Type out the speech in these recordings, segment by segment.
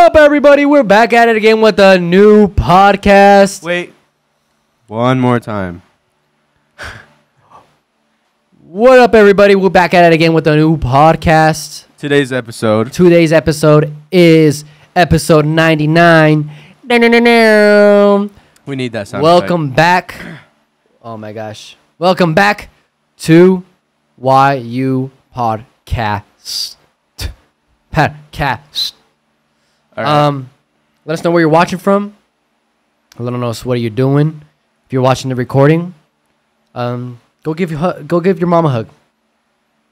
up, everybody? We're back at it again with a new podcast. Wait. One more time. What up, everybody? We're back at it again with a new podcast. Today's episode is episode 99. We need that sound Welcome back. Oh my gosh. Welcome back to YU Podcast. Podcast. All right. Let us know where you're watching from. Let us know what are you doing. If you're watching the recording, go give your mom a hug.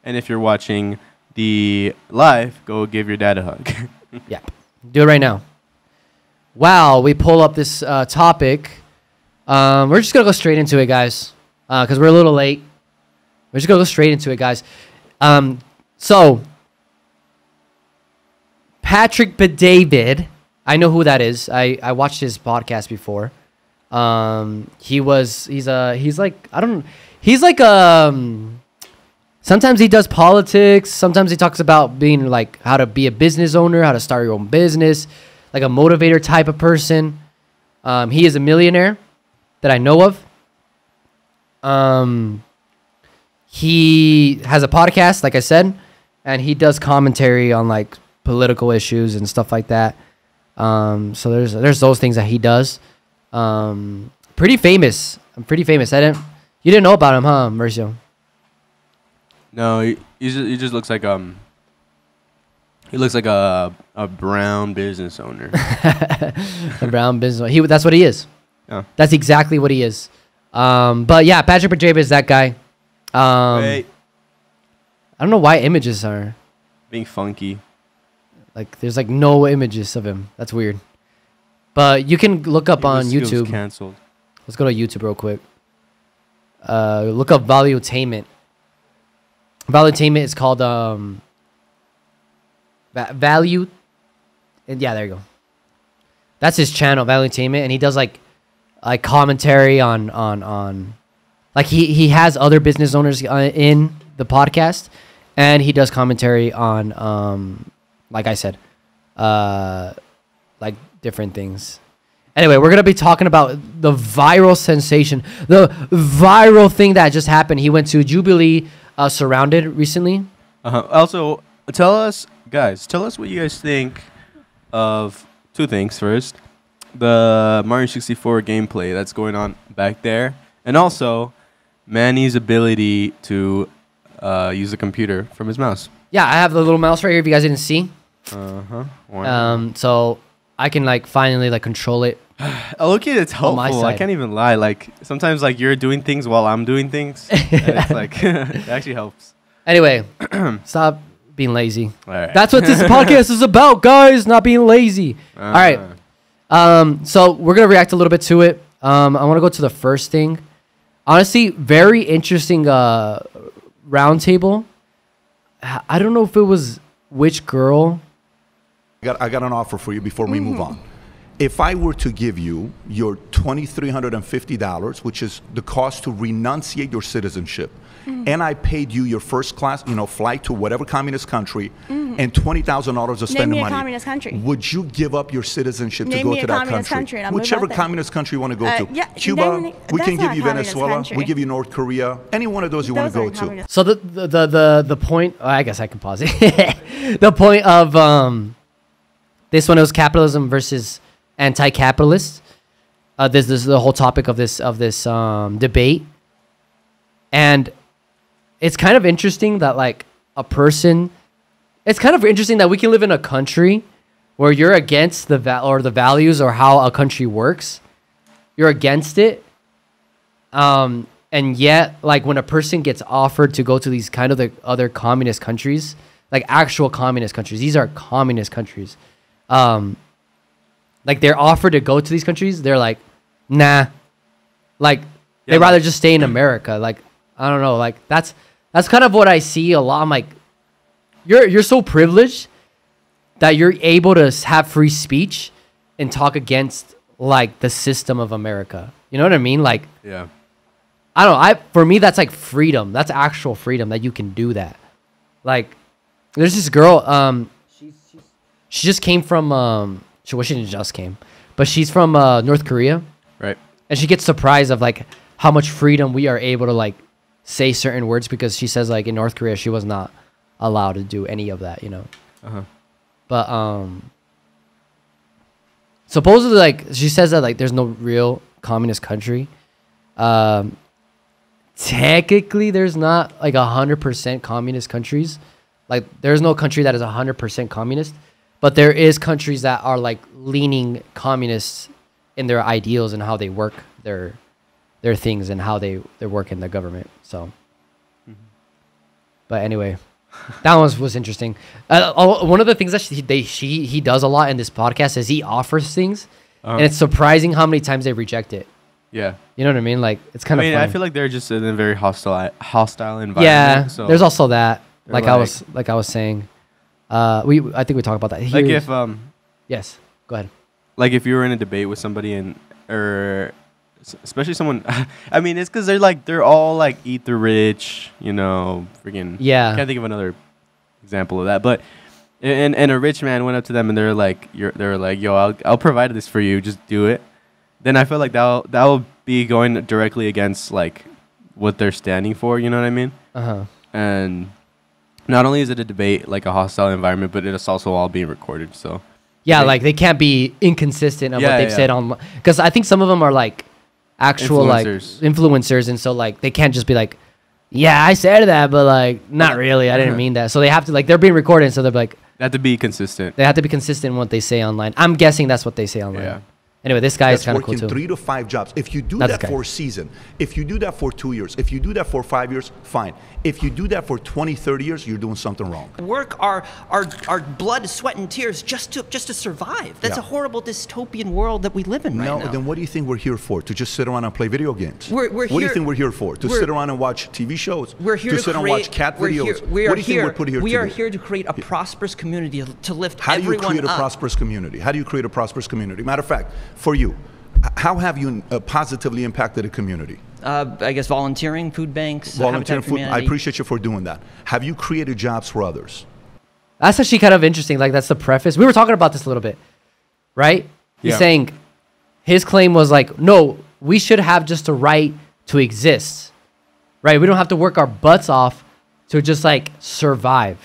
And if you're watching the live, go give your dad a hug. Yeah, do it right now. Wow, we pull up this topic. We're just gonna go straight into it, guys, because we're a little late. We're just gonna go straight into it, guys. So Patrick David, I know who that is. I watched his podcast before. Sometimes he does politics. Sometimes he talks about being like how to be a business owner, how to start your own business, like a motivator type of person. He is a millionaire that I know of. He has a podcast, like I said, and he does commentary on like political issues and stuff like that. So there's those things that he does. Pretty famous. I'm pretty famous. You didn't know about him, huh, Mercio? No, he just looks like he looks like a brown business owner. A brown business. That's what he is. Yeah. That's exactly what he is. But yeah, Patrick David is that guy. Wait. I don't know why images are Being funky. like there's like no images of him. That's weird. But you can look up on YouTube. Canceled. Let's go to YouTube real quick. Look up Valuetainment. Valuetainment is called Value. And yeah, there you go. That's his channel, Valuetainment, and he does like commentary on like he has other business owners in the podcast, and he does commentary on like I said, like different things. Anyway, we're going to be talking about the viral sensation, the viral thing that just happened. He went to Jubilee Surrounded recently. Also, tell us what you guys think of two things. First, the Mario 64 gameplay that's going on back there, and also Manny's ability to use the computer from his mouse. Yeah, I have the little mouse right here if you guys didn't see. So I can like finally like control it. Oh, okay, it's helpful. I can't even lie. Like sometimes like you're doing things while I'm doing things. And it's like it actually helps. Anyway, stop being lazy. All right. That's what this podcast is about, guys. Not being lazy. All right. So we're gonna react a little bit to it. I want to go to the first thing. Honestly, very interesting roundtable. I don't know if it was which girl. I got an offer for you before we move on. If I were to give you your $2,350, which is the cost to renunciate your citizenship, and I paid you your first class, flight to whatever communist country, and $20,000 to spend the money, communist country. Would you give up your citizenship Name to go me to a that communist country? country, Whichever communist country you want to go to. Yeah, Cuba, we can that's give you not a communist Venezuela, country. we give you North Korea, any one of those you want to go to. So the point. I guess I can pause it. The point of this one was capitalism versus anti-capitalist. This is the whole topic of this debate, and it's kind of interesting that like a person. It's kind of interesting that we can live in a country where you're against the values or how a country works. You're against it, and yet like when a person gets offered to go to these kind of the other communist countries, like actual communist countries, these are communist countries. Like they're offered to go to these countries, they're like, nah. Like they'd rather just stay in America. Like I don't know. Like that's kind of what I see a lot. I'm like, you're so privileged that you're able to have free speech and talk against like the system of America. You know what I mean? Like, yeah. I don't know. For me, that's like freedom. That's actual freedom that you can do that. Like, there's this girl. she just came from she didn't just came, but she's from North Korea, Right. and she gets surprised of like how much freedom we are able to like say certain words, because she says like in North Korea she was not allowed to do any of that, you know. But supposedly, like, she says that like there's no real communist country. Technically there's not like 100% communist countries. Like there's no country that is 100% communist, but there is countries that are like leaning communists in their ideals and how they work their things and how they work in the government. So but anyway, that one was interesting. One of the things that he does a lot in this podcast is he offers things, and it's surprising how many times they reject it. Yeah. You know what I mean? Like, it's kind of funny. I feel like they're just in a very hostile environment. Yeah, so there's also that. Like I like- was saying. I think we talked about that. like if Yes, go ahead. like if you were in a debate with somebody or especially someone, I mean, it's because they're all like eat the rich, you know, freaking. Yeah. I can't think of another example of that, but and a rich man went up to them and they're like, yo, I'll provide this for you, just do it. Then I feel like that will be going directly against like what they're standing for. You know what I mean? And not only is it a debate, like a hostile environment, but it's also all being recorded. So yeah, like they can't be inconsistent of what they've said on, because I think some of them are like actual Influencers. like influencers, and so like they can't just be like, yeah, I said that, but like not really, I didn't mean that. So they have to, like, they're being recorded, so they're like, they have to be consistent. they have to be consistent in what they say online. I'm guessing that's what they say online. Yeah. Anyway, this guy is That's kind of cool working too. 3 to 5 jobs. If you do That's that okay. for a season, if you do that for 2 years, if you do that for 5 years, fine. If you do that for 20, 30 years, you're doing something wrong. Work our blood, sweat, and tears just to survive. That's Yeah. a horrible dystopian world that we live in right No, now. then what do you think we're here for? To just sit around and play video games? We're What do you here- think we're here for? To we're- sit around and watch TV shows? We're here to to sit and create, watch cat we're videos? Here, we are what do you here, think we're put here we to are do? here to create a prosperous community, to lift How do you everyone create a up. prosperous community? How do you create a prosperous community? Matter of fact, for you, how have you positively impacted a community? I guess volunteering, food banks, Volunteering Habitat for food. I Humanity. appreciate you for doing that. Have you created jobs for others? That's actually kind of interesting. Like, that's the preface. We were talking about this a little bit, right? He's Yeah. saying his claim was like, no, we should have just a right to exist, right? We don't have to work our butts off to just like survive,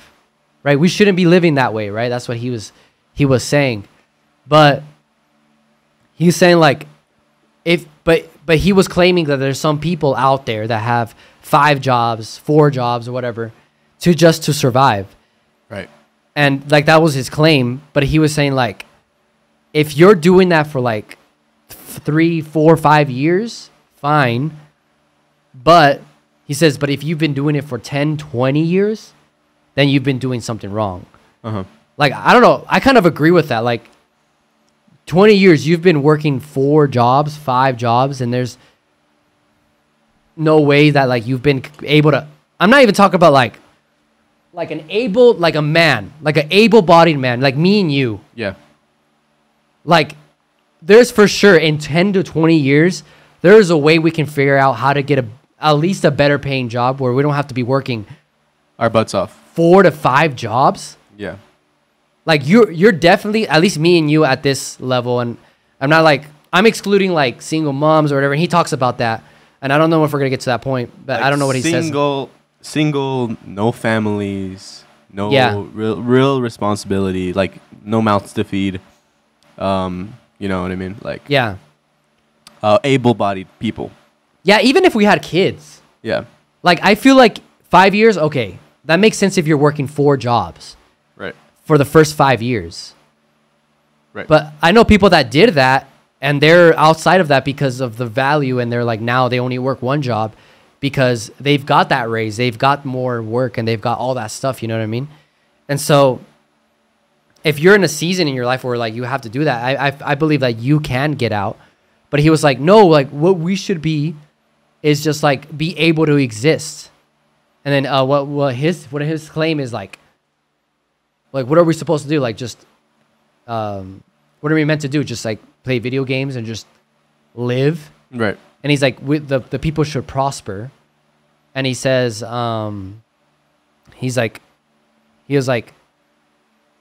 right? We shouldn't be living that way, right? That's what he was saying. But he's saying like, but he was claiming that there's some people out there that have 5 jobs, 4 jobs, or whatever, to survive. Right. And like that was his claim, but he was saying like, if you're doing that for like 3, 4, 5 years, fine. But he says, but if you've been doing it for 10, 20 years, then you've been doing something wrong. Like, I don't know. I kind of agree with that. Like, 20 years, you've been working 4 jobs, 5 jobs, and there's no way that like you've been able to. I'm not even talking about like an able-bodied man, like me and you. Yeah. Like, there's for sure in 10 to 20 years, there's a way we can figure out how to get at least a better paying job where we don't have to be working Our butts off. 4 to 5 jobs. Yeah. Like, you're definitely, at least me and you at this level, and I'm not like, I'm excluding like single moms or whatever, and he talks about that, and I don't know if we're gonna get to that point, but I don't know what he says. Single, no families, no Yeah. real responsibility, like no mouths to feed. You know what I mean? Like, Yeah. able-bodied people. Yeah, even if we had kids. Yeah. Like, I feel like 5 years, okay, that makes sense if you're working 4 jobs Right. for the first 5 years. Right. But I know people that did that, and they're outside of that because of the value, and they're like, now they only work 1 job because they've got that raise, they've got more work, and they've got all that stuff, you know what I mean? And so if you're in a season in your life where like you have to do that, I believe that you can get out. But he was like, no, like what we should be is just like be able to exist. And then what his claim is like what are we supposed to do? Like just what are we meant to do? Just like play video games and just live? Right. And he's like, the people should prosper. And he says, he was like,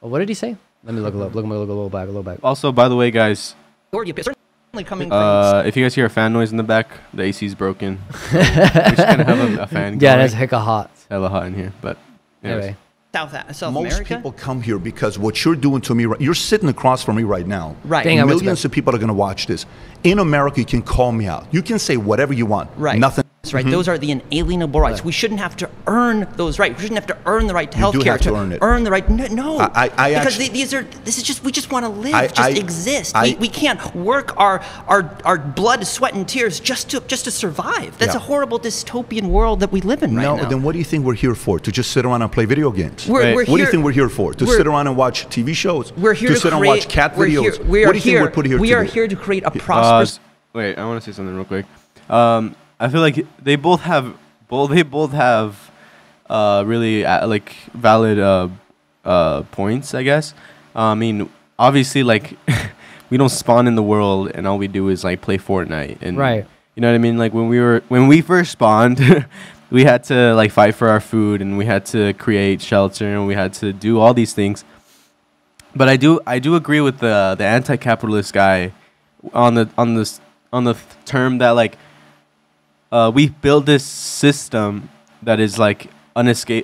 well, what did he say? Let me look a little back. Also, by the way, guys, Certainly coming from if you guys hear a fan noise in the back, the AC is broken. So we just kind of have a fan. Yeah, going. that's hecka hot. It's hella hot in here, but anyways. Anyway. South Most America. people come here because what you're doing to me, you're sitting across from me right now. Right. Dang, I went to Millions of people are going to watch this. In America, you can call me out. You can say whatever you want. Right. Nothing. That's right. Those are the inalienable rights. Right. We shouldn't have to earn those rights. We shouldn't have to earn the right to You health do care. have to earn it. Earn the right. No. I because actually- we just want to live, exist. We can't work our blood, sweat, and tears just to survive. That's Yeah. a horrible dystopian world that we live in right now. No, then what do you think we're here for? To just sit around and play video games? We're What do you here- think we're here for? To sit around and watch TV shows? We're here to sit and create, watch cat we're videos? Here, we what are do you think we're put here we to are do? here to create a prosperous. Wait, I want to say something real quick. I feel like they both have really like valid points, I guess. I mean, obviously, like we don't spawn in the world, and all we do is like play Fortnite, and Right. you know what I mean. Like when we first spawned, we had to like fight for our food, and we had to create shelter, and we had to do all these things. But I do agree with the anti-capitalist guy on the term that like we build this system that is like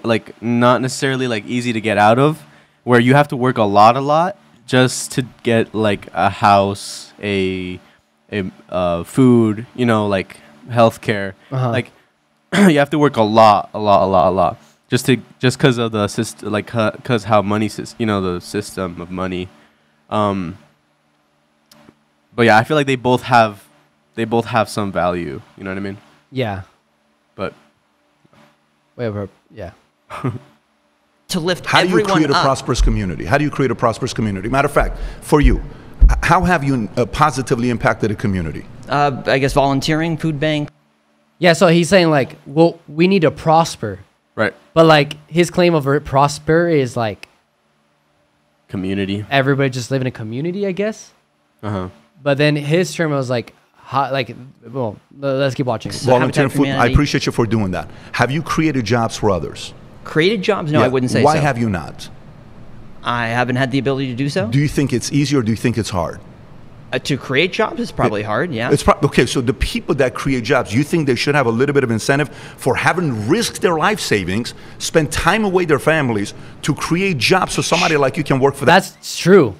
like not necessarily like easy to get out of, where you have to work a lot just to get like a house, a food, you know, like healthcare. Like you have to work a lot just because of the system, like because how money the system of money. But yeah, I feel like they both have some value. You know what I mean? Yeah. But Yeah. to lift How do you everyone create a up. prosperous community? How do you create a prosperous community? Matter of fact, for you, how have you positively impacted a community? I guess volunteering, food bank. Yeah, so he's saying like, well, we need to prosper. right, But like his claim of prosper is like community. everybody just live in a community, I guess. But then his term was like, well, let's keep watching. Volunteering Habitat for food. I Humanity. appreciate you for doing that. Have you created jobs for others? Created jobs? No, Yeah. I wouldn't say Why so. have you not? I haven't had the ability to do so. Do you think it's easy or do you think it's hard? To create jobs is probably hard, yeah. It's okay. So the people that create jobs, you think they should have a little bit of incentive for having risked their life savings, spend time away their families to create jobs so somebody like you can work for them? That's true.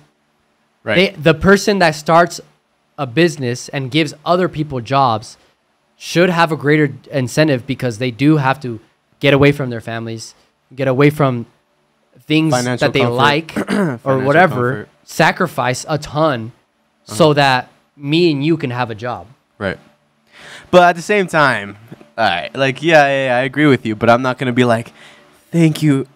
Right. The person that starts a business and gives other people jobs should have a greater incentive because they do have to get away from their families, get away from things Financial that they comfort. like or Financial whatever, comfort. sacrifice a ton so that me and you can have a job. Right. But at the same time, all right, like, yeah, I agree with you, but I'm not going to be like, thank you,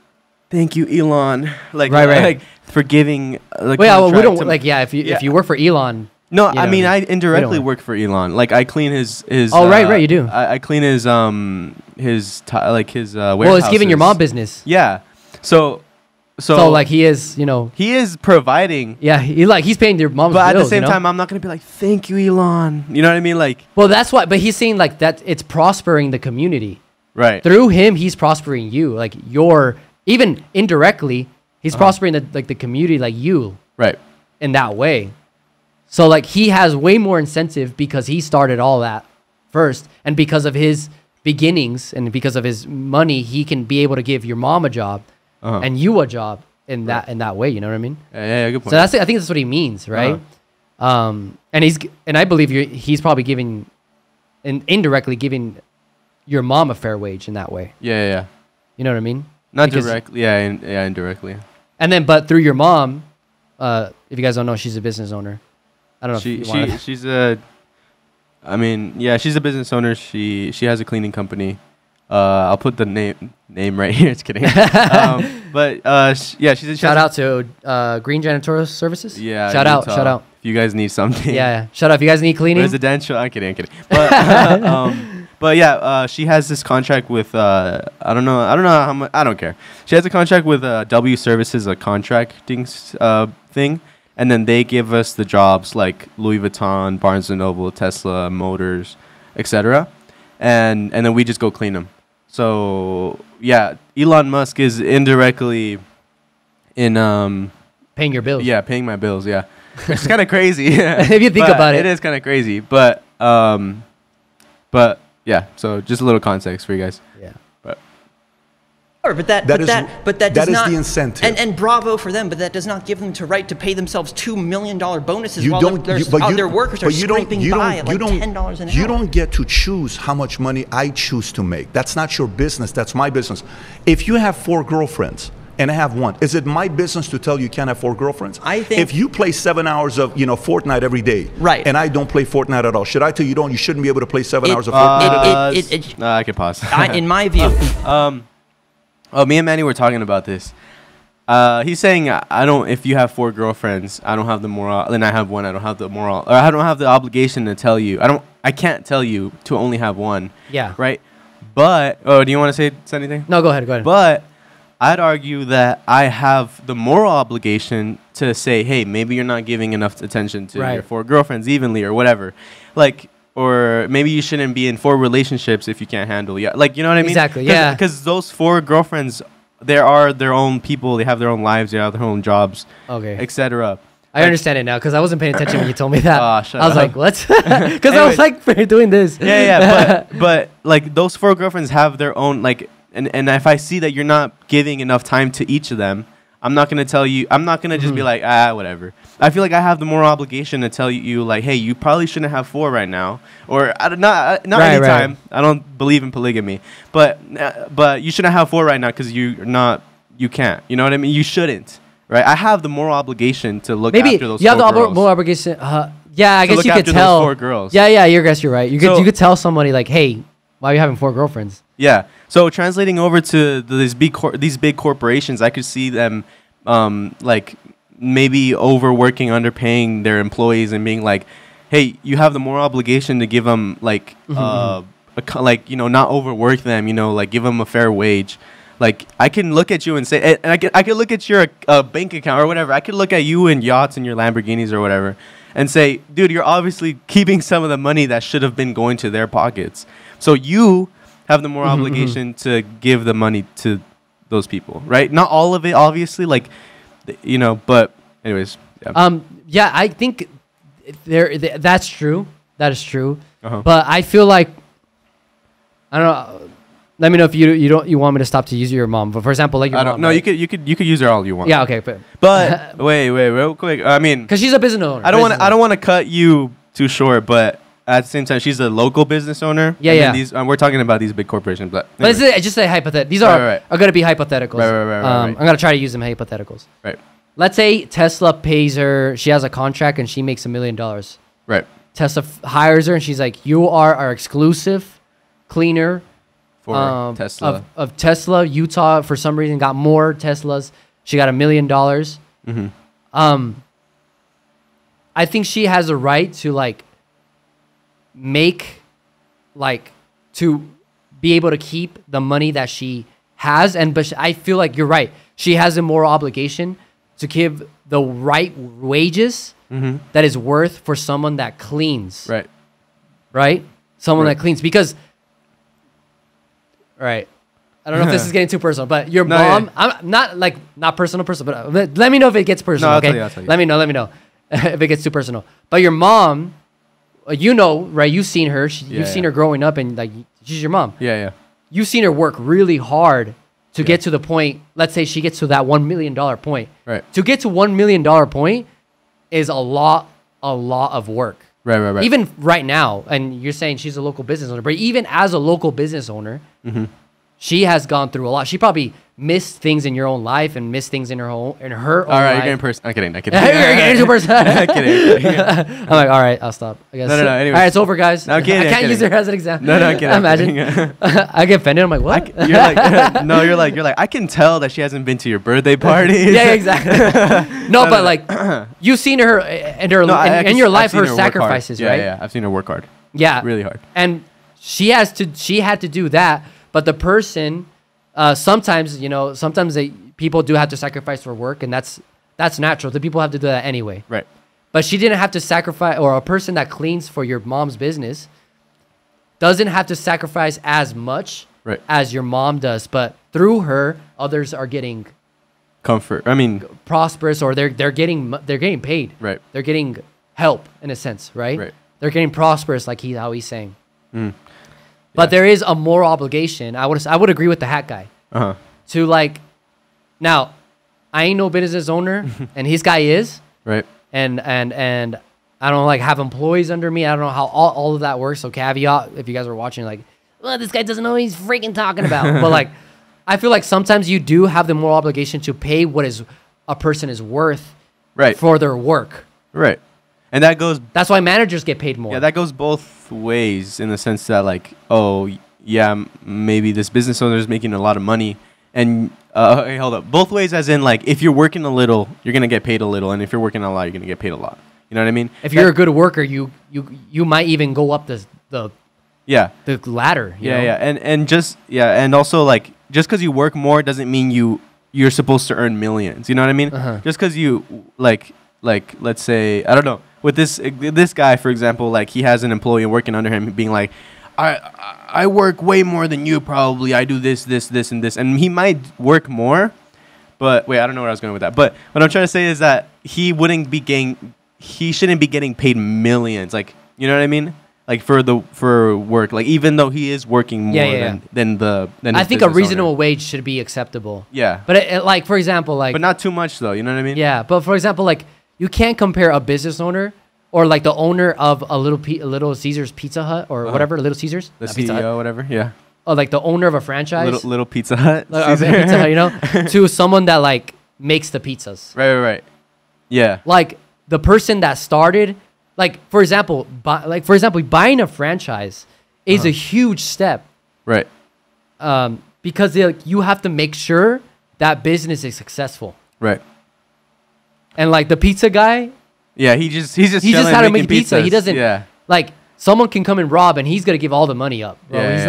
Elon. Like, Right. like for giving the Well, yeah, well, we contract don't to- like. Yeah, if Yeah. you work for Elon, No, you I know, mean, I we indirectly don't- work for Elon. Like, I clean his Oh, right, you do. I clean his warehouses. well, it's giving your mom business. Yeah. So like he is, he is providing, yeah, he's paying your mom's but at bills. the same time, I'm not going to be like, thank you, Elon. You know what I mean? Like, well, that's why. But he's saying like that it's prospering the community. right. Through him, he's prospering you. Like even indirectly, he's prospering the community, like you, Right. in that way. So like he has way more incentive because he started all that first, and because of his beginnings and because of his money, he can be able to give your mom a job and you a job in that way. You know what I mean? Yeah, good point. So I think that's what he means, right? And I believe he's probably giving, and indirectly giving your mom a fair wage in that way. Yeah. You know what I mean? Not Because- directly. Yeah, indirectly. And then, but through your mom, if you guys don't know, she's a business owner. I don't know. if you wanna- She's she's a business owner. She has a cleaning company. I'll put the name right here. Just kidding. She's shout out to Green Janitorial Services. Yeah. Shout out. Utah. If you guys need something. Yeah. Shout out if you guys need cleaning. Residential. I'm kidding. But she has this contract with I don't know how much. I don't care. She has a contract with W Services, a contracting thing, and then they give us the jobs like Louis Vuitton, Barnes and Noble, Tesla, Motors, etc. And then we just go clean them. So yeah, Elon Musk is indirectly in paying your bills. Yeah, paying my bills. Yeah, it's kind of crazy. If you think about it, it is kind of crazy. But yeah. So just a little context for you guys. Yeah. But that does not, the incentive. And bravo for them, but that does not give them the right to pay themselves $2 million bonuses while their workers are scraping by at like $10 an hour. You don't get to choose how much money I choose to make. That's not your business. That's my business. If you have 4 girlfriends and I have 1, is it my business to tell you can't have 4 girlfriends? I think if you play 7 hours of Fortnite every day, right, and I don't play Fortnite at all, should I tell you you shouldn't be able to play 7 hours of Fortnite? No, I can pause. In my view. Oh, me and Manny were talking about this. He's saying I don't. If you have 4 girlfriends, I don't have the moral. Then I have 1. I don't have the moral, or I don't have the obligation to tell you. I can't tell you to only have 1. Yeah. Right. But do you want to say anything? No, go ahead. But I'd argue that I have the moral obligation to say, hey, maybe you're not giving enough attention to your 4 girlfriends evenly, or whatever. Like. Or maybe you shouldn't be in 4 relationships if you can't handle it. Like, you know what I mean? Exactly, yeah. Because those 4 girlfriends, they are their own people. They have their own lives. They have their own jobs, etc. I understand it now because I wasn't paying attention when you told me that. I was like, what? Because I was like doing this. Yeah. But like those 4 girlfriends have their own, like, and if I see that you're not giving enough time to each of them, I'm not going to tell you, I'm not going to just be like, whatever. I feel like I have the moral obligation to tell you, like, hey, you probably shouldn't have 4 right now. Or not anytime. Right. I don't believe in polygamy. But you shouldn't have 4 right now because you can't. You know what I mean? You shouldn't. Right? I have the moral obligation to look after those 4 girls. Maybe you have the moral obligation. Yeah, I guess you could tell. Those 4 girls. Yeah, I guess you're right. You could tell somebody like, hey, why are you having 4 girlfriends? Yeah. So translating over to these big corporations, I could see them like maybe overworking, underpaying their employees, and being like, "Hey, you have the moral obligation to give them like not overwork them. Like give them a fair wage." Like I can look at you and say, and I can look at your bank account or whatever. I could look at you and yachts and your Lamborghinis or whatever, and say, "Dude, you're obviously keeping some of the money that should have been going to their pockets." So you have the moral obligation to give the money to those people, right? Not all of it, obviously, like, but anyways. Yeah, I think that's true. That is true. But I feel like, I don't know. Let me know if you want me to stop to use your mom. But for example, like your mom. No, right? you could use her all you want. Yeah, okay. But wait, real quick. I mean, because she's a business owner. I don't want to cut you too short, but at the same time, she's a local business owner. Yeah. We're talking about these big corporations, but it's just a hypothetical. These are going to be hypotheticals. Right. I'm going to try to use them hypotheticals. Right. Let's say Tesla pays her. She has a contract and she makes $1 million. Right. Tesla hires her and she's like, "You are our exclusive cleaner for Tesla of Tesla." Utah, for some reason, got more Teslas. She got $1 million. I think she has a right to to be able to keep the money that she has, but I feel like you're right. She has a moral obligation to give the right wages that is worth for someone that cleans. Right? Someone that cleans, because I don't know if this is getting too personal, but your mom, I'm not personal, but let me know if it gets personal. Okay, I'll tell you. Let me know if it gets too personal. But your mom, right? You've seen her. You've seen her growing up, and she's your mom. Yeah. You've seen her work really hard to get to the point. Let's say she gets to that $1 million point. Right. To get to $1 million point is a lot of work. Right. Even right now, and you're saying she's a local business owner, but even as a local business owner, she has gone through a lot. She probably missed things in your own life and missed things in her own life. All right, you're getting personal. I'm kidding. You're getting too personal. I'm kidding. I'm like, all right, I'll stop. I guess. No. Anyways. All right, it's over, guys. No, I'm kidding. I can't use her as an example. No, I'm kidding. Imagine. I get offended. I'm like, what? You're like, I can tell that she hasn't been to your birthday party. Yeah, exactly. No, but you've seen her in your life, her sacrifices, right? Yeah, I've seen her work hard. Yeah, really hard. And she had to do that. But the person, sometimes people do have to sacrifice for work, and that's natural. The people have to do that anyway. Right. But she didn't have to sacrifice, or a person that cleans for your mom's business doesn't have to sacrifice as much as your mom does. But through her, others are getting comfort. I mean, prosperous, or they're getting paid. Right. They're getting help in a sense, right? Right. They're getting prosperous, like how he's saying. Mm. But there is a moral obligation. I would agree with the hat guy. To like, now, I ain't no business owner, and his guy is. Right. And I don't like have employees under me. I don't know how all of that works. So caveat, if you guys are watching, like, well, this guy doesn't know what he's freaking talking about. But like, I feel like sometimes you do have the moral obligation to pay what is a person is worth, right, for their work. Right. And that goes. That's why managers get paid more. Yeah, that goes both ways in the sense that, like, oh yeah, maybe this business owner is making a lot of money, and hey, hold up, both ways, as in, like, if you're working a little, you're gonna get paid a little, and if you're working a lot, you're gonna get paid a lot. You know what I mean? If you're a good worker, you might even go up the ladder. You know? And also, like, just because you work more doesn't mean you're supposed to earn millions. You know what I mean? Just because you like let's say, I don't know, with this guy, for example, like, he has an employee working under him being like, I work way more than you probably. I do this, and this, and he might work more, but wait, I don't know where I was going with that. But what I'm trying to say is that he shouldn't be getting paid millions. Like, you know what I mean? Like, for work, like, even though he is working more than I think a reasonable wage should be acceptable. Yeah. But like, for example, like, but not too much though. You know what I mean? Yeah. But for example, like, you can't compare a business owner or like the owner of a Little Caesars Pizza Hut or whatever, Little Caesars, the CEO, whatever. Yeah. Or like the owner of a franchise, Little Pizza Hut, Pizza Hut, you know, to someone that like makes the pizzas. Right. Yeah. Like the person that started, like, for example, buying a franchise is a huge step. Right. Because you have to make sure that business is successful. Right. And like the pizza guy, yeah, he just had to make pizza. Pizzas. He doesn't like, someone can come and rob and he's gonna give all the money up. Bro. Yeah, he's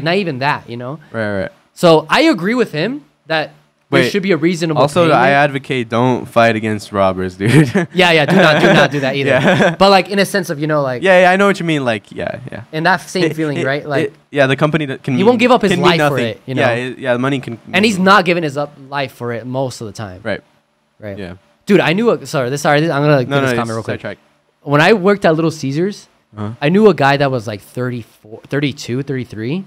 not even that, you know. Right. So I agree with him that there should be a reasonable. Also, payment. I advocate don't fight against robbers, dude. Yeah. Do not do that either. Yeah. But like, in a sense of, you know, like. Yeah, I know what you mean. Like, yeah. And that same feeling, right? Like. The company that can. He won't give up his life for it, you know. Yeah, the money can. And he's not giving his life for it most of the time. Right. Yeah. Dude, I knew I'm gonna give this comment real quick. Sidetrack. When I worked at Little Caesars, I knew a guy that was like 34, 32, 33.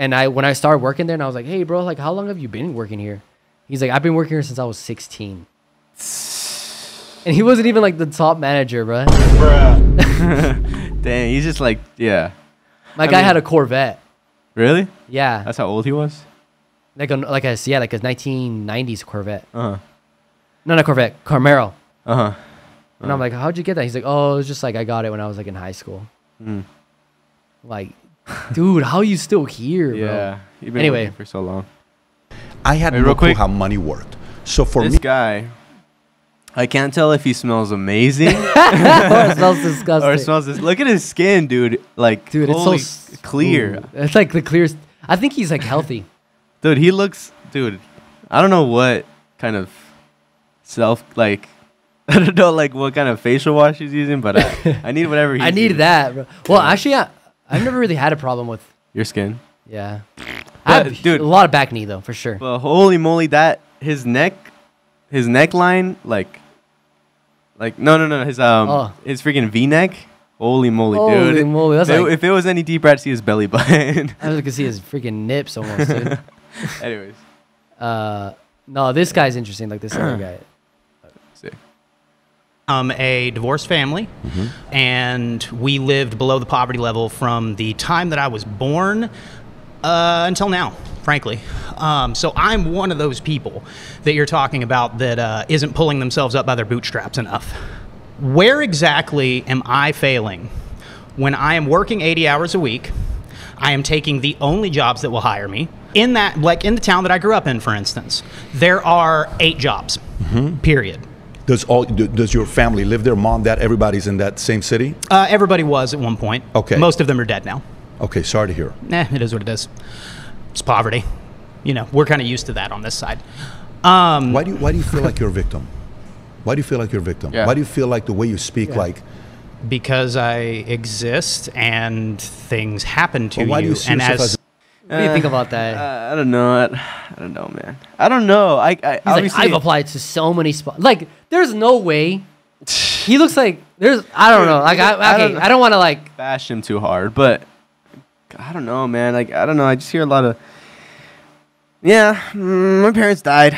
And when I started working there, and I was like, hey, bro, like, how long have you been working here? He's like, I've been working here since I was 16. And he wasn't even like the top manager, bro. Dang, he's just like, yeah. My guy had a Corvette. Really? Yeah. That's how old he was? Like a 1990s Corvette. No, not Corvette, Camaro. And I'm like, how'd you get that? He's like, oh, it was just like, I got it when I was like in high school. Like, dude, how are you still here, bro? Yeah. You've been working for so long. I had no clue how money worked. So for this guy, I can't tell if he smells amazing or smells disgusting. Look at his skin, dude. Like, dude, it's so clear. Ooh. It's like the clearest. I think he's like healthy. Dude, he looks, I don't know what kind of I don't know, like, what kind of facial wash he's using, but I need whatever he's I need using. that, bro. Well, actually, I've never really had a problem with your skin. Yeah. I have a lot of back knee, though, for sure. But holy moly, his neckline, no, his freaking V-neck. Holy moly, dude. Holy moly. That's if it was any deeper, I'd see his belly button. I was gonna see his freaking nips almost, dude. Anyways. No, this guy's interesting, like this other guy. Sick. A divorced family, and we lived below the poverty level from the time that I was born until now, frankly. So I'm one of those people that you're talking about that isn't pulling themselves up by their bootstraps enough. Where exactly am I failing when I am working 80 hours a week? I am taking the only jobs that will hire me. In that, like in the town that I grew up in, for instance, there are 8 jobs, period. Does your family live there? Mom, dad, everybody's in that same city? Everybody was at one point. Okay. Most of them are dead now. Okay, sorry to hear. It is what it is. It's poverty. You know, we're kind of used to that on this side. Why do you feel like you're a victim? Why do you feel like you're a victim? Yeah. Why do you feel like the way you speak like... Because I exist and things happen to why you. Do you see yourself as What do you think about that? I don't know. I don't know, man. I don't know. I obviously I've applied to so many spots. Like, there's no way. He looks like there's. I don't know. Like, I don't want to like bash him too hard, but I don't know, man. Like, I don't know. I just hear a lot of. Yeah, my parents died.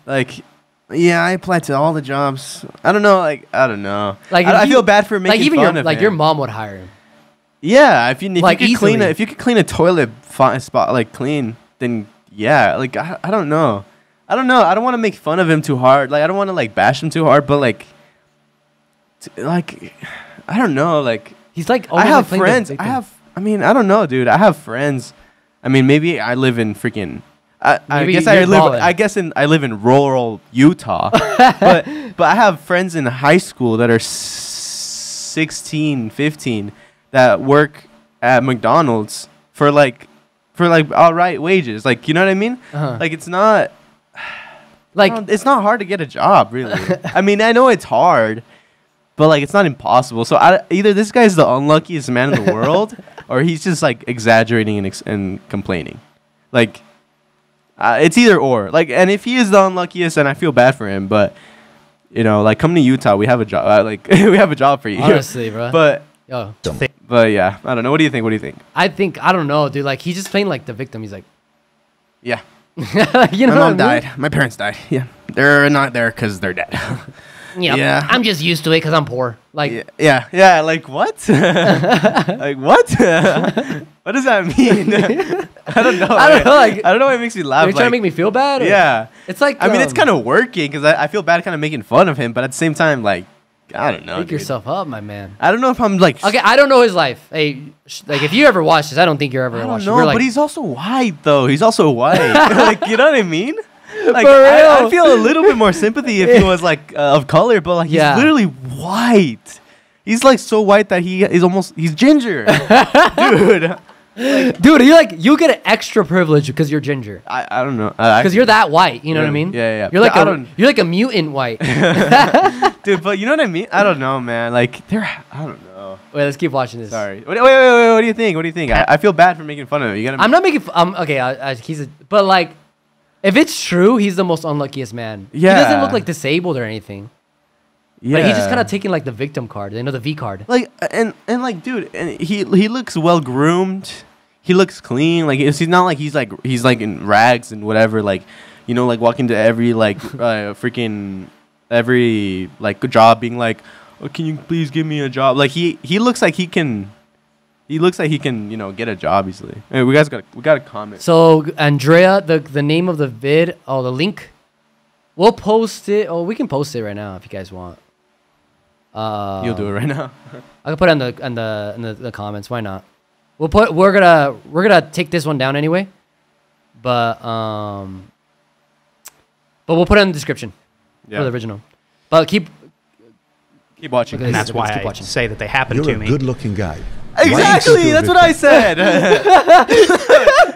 Like, yeah, I applied to all the jobs. I don't know. Like, I don't know. Like, I feel bad for making even fun of him. your mom would hire him. Yeah, if you like could clean a toilet spot like clean, then yeah. Like, I don't know. I don't know. I don't want to make fun of him too hard. Like, I don't want to like bash him too hard. But like I don't know. Like, he's like. I have friends. I mean, I don't know, dude. I have friends. I mean, maybe I live in freaking. I live in rural Utah, but I have friends in high school that are 16, 15 that work at McDonald's for like all right wages. Like, you know what I mean? Like, it's not like it's not hard to get a job, really. I mean, I know it's hard, but like it's not impossible. So either this guy's the unluckiest man in the world, or he's just like exaggerating and complaining. Like. It's either or. Like, and if he is the unluckiest, then I feel bad for him. But, you know, like, come to Utah, we have a job. We have a job for you. Honestly, bro. But yeah, I don't know. What do you think? I don't know, dude. Like, he's just playing like the victim. He's like, yeah. You know, my mom died. My parents died. Yeah, they're not there because they're dead. Yeah. I'm just used to it because I'm poor. Like, yeah. Like, what? Like, what? What does that mean? I don't know. Like, I don't know why it makes me laugh. You're trying to make me feel bad? Yeah. It's like, I mean, it's kind of working because I feel bad kind of making fun of him, but at the same time, like, I don't know. Pick yourself up, my man. I don't know if I'm like. Okay, I don't know his life. Hey, like, if you ever watch this, I don't think you're ever watching. No, but he's also white, though. He's also white. Like, you know what I mean? Like, For real? I feel a little bit more sympathy if he was like of color, but like he's literally white. He's like so white that he's ginger, dude. Like, dude, you get an extra privilege because you're ginger. I don't know because you're that white. You know what I mean? Yeah. You're like a mutant white, dude. But you know what I mean? I don't know, man. Like I don't know. Wait, let's keep watching this. Sorry. Wait. What do you think? I feel bad for making fun of him. I'm not making. Okay. But like. If it's true, he's the most unluckiest man. Yeah. He doesn't look like disabled or anything. Yeah. But he's just kind of taking like the victim card, the V card. Like and like, dude, and he looks well groomed. He looks clean. Like he's not like he's like in rags and whatever. Like, you know, like walking to every like freaking every like job, being like, oh, can you please give me a job? Like he looks like he can. He looks like he can, you know, get a job easily. Hey, we got a comment. So Andrea, the name of the vid, the link, we'll post it. Oh, we can post it right now if you guys want. You'll do it right now. I can put it in the comments. Why not? We're gonna take this one down anyway, but we'll put it in the description for the original. But keep watching. And that's why I say that they happen to me. You're a good-looking guy. Exactly, that's what I said.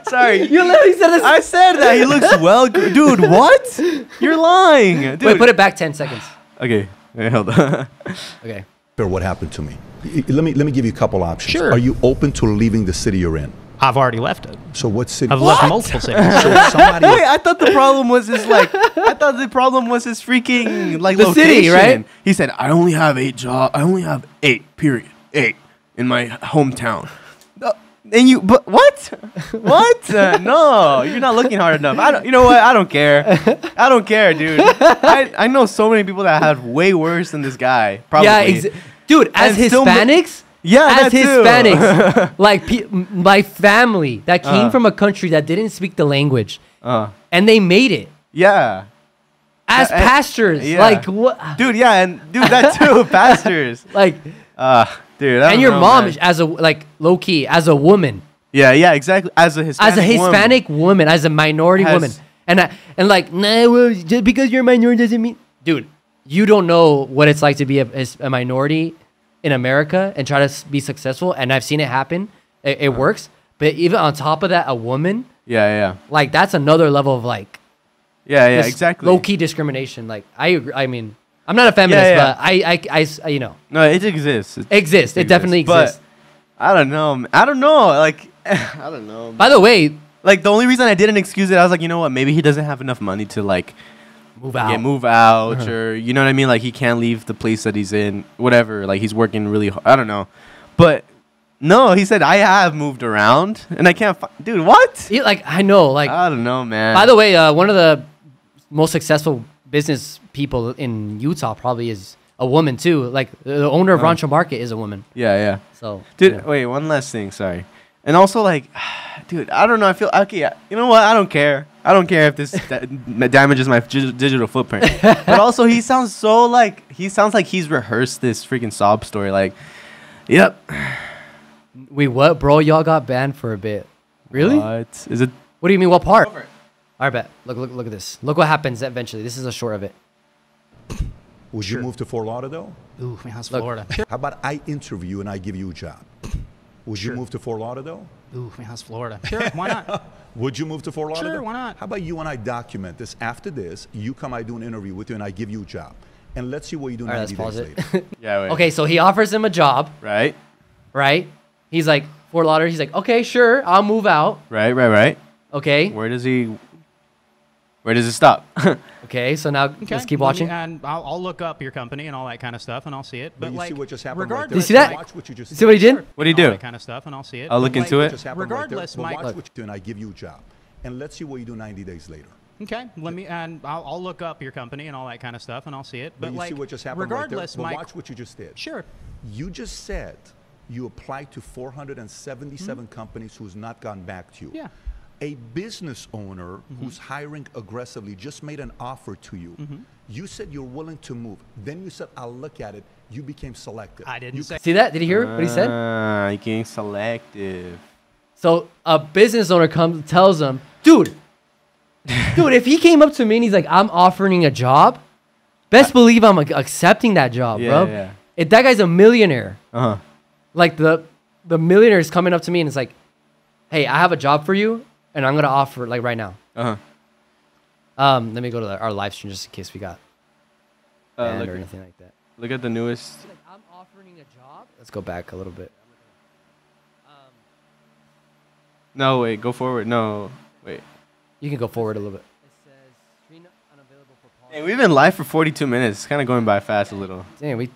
Sorry, you literally said this. I said that he looks well, dude. What? You're lying, dude. Wait, put it back 10 seconds. Okay, hold on. Okay. What happened to me? Let me give you a couple options. Sure. Are you open to leaving the city you're in? I've already left it. So what city? I've left multiple cities. So somebody. Wait, I thought the problem was his freaking like the location. City, right? He said, I only have 8 jobs. I only have 8. Period. 8 in my hometown. But what? What? No, you're not looking hard enough. You know what? I don't care. I don't care, dude. I know so many people that have way worse than this guy. Probably. Yeah, dude. As Hispanics. As Hispanics, like my family that came from a country that didn't speak the language, and they made it. Yeah. As pastors, like what? Dude, that too, pastors. Like, dude. And your mom is as a low key as a woman. Yeah, exactly. As a Hispanic woman, as a minority woman, and like, nah, well, just because you're a minority doesn't mean, dude, you don't know what it's like to be a minority in America and try to be successful. And I've seen it happen. It works. But even on top of that, a woman. Yeah. Like, that's another level of like. Yeah, exactly. Low key discrimination. Like, I agree. I mean, I'm not a feminist, but I you know. No, it exists. It definitely exists. But I don't know. Like, I don't know. By the way, Like, the only reason I didn't excuse it, I was like, you know what? Maybe he doesn't have enough money to, like, move out, or, you know what I mean? Like, he can't leave the place that he's in, whatever. Like, he's working really hard. I don't know. But, no, he said, I have moved around, and I can't dude, what? Like, I know. Like, I don't know, man. By the way, one of the most successful business people in Utah probably is a woman, too. Like, the owner of Rancho Market is a woman. Yeah. So, dude, wait, one last thing. Sorry. And also, like, dude, I don't know. I feel okay. You know what? I don't care. I don't care if this damages my digital footprint. But also, he sounds like he's rehearsed this freaking sob story. Like, yep. Wait, what, bro? Y'all got banned for a bit. Really? What is it? What do you mean? What part? All right, bet. Look at this. Look what happens eventually. This is a short of it. Would you move to Fort Lauderdale? Ooh, man, that's Florida. How about I interview you and I give you a job? Would you move to Fort Lauderdale? Ooh, man, that's Florida. Sure, why not? Would you move to Fort Lauderdale? Sure, why not? How about you and I document this? After this, you come, I do an interview with you, and I give you a job. And let's see what you do 90 days later. Yeah, wait. Okay, so he offers him a job. Right? He's like, Fort Lauderdale. He's like, okay, sure, I'll move out. Right. Okay. Where does it stop? Okay, so now let's keep watching. And I'll look up your company and all that kind of stuff, and I'll see it. But you like, see what just happened regardless, Do you see that? Watch what you just See what he did? What do you all do? that kind of stuff, and I'll see it. I'll look into it. Regardless, Mike. Mike. Watch what you do, and I give you a job. And let's see what you do 90 days later. Okay, I'll look up your company and all that kind of stuff, and I'll see it. But you like, see what just happened regardless, right there? Mike. Watch what you just did. Sure. You just said you applied to 477 companies who's not gotten back to you. Yeah. A business owner who's hiring aggressively just made an offer to you. You said you're willing to move. Then you said, I'll look at it. You became selective. I didn't say. See that? Did you hear what he said? You getting selective. So a business owner comes tells him, dude, if he came up to me and he's like, I'm offering a job, best believe I'm accepting that job, bro. Yeah. If that guy's a millionaire, Uh-huh. like the millionaire is coming up to me and it's like, hey, I have a job for you and I'm going to offer like right now. Uh-huh. Let me go to our live stream just in case we got banned or anything like that. Look at the newest. Like, I'm offering a job. Let's go back a little bit. No, wait. Go forward. No, wait. You can go forward a little bit. It says screen unavailable for pause. Hey, we've been live for 42 minutes. It's kind of going by fast a little. Damn, We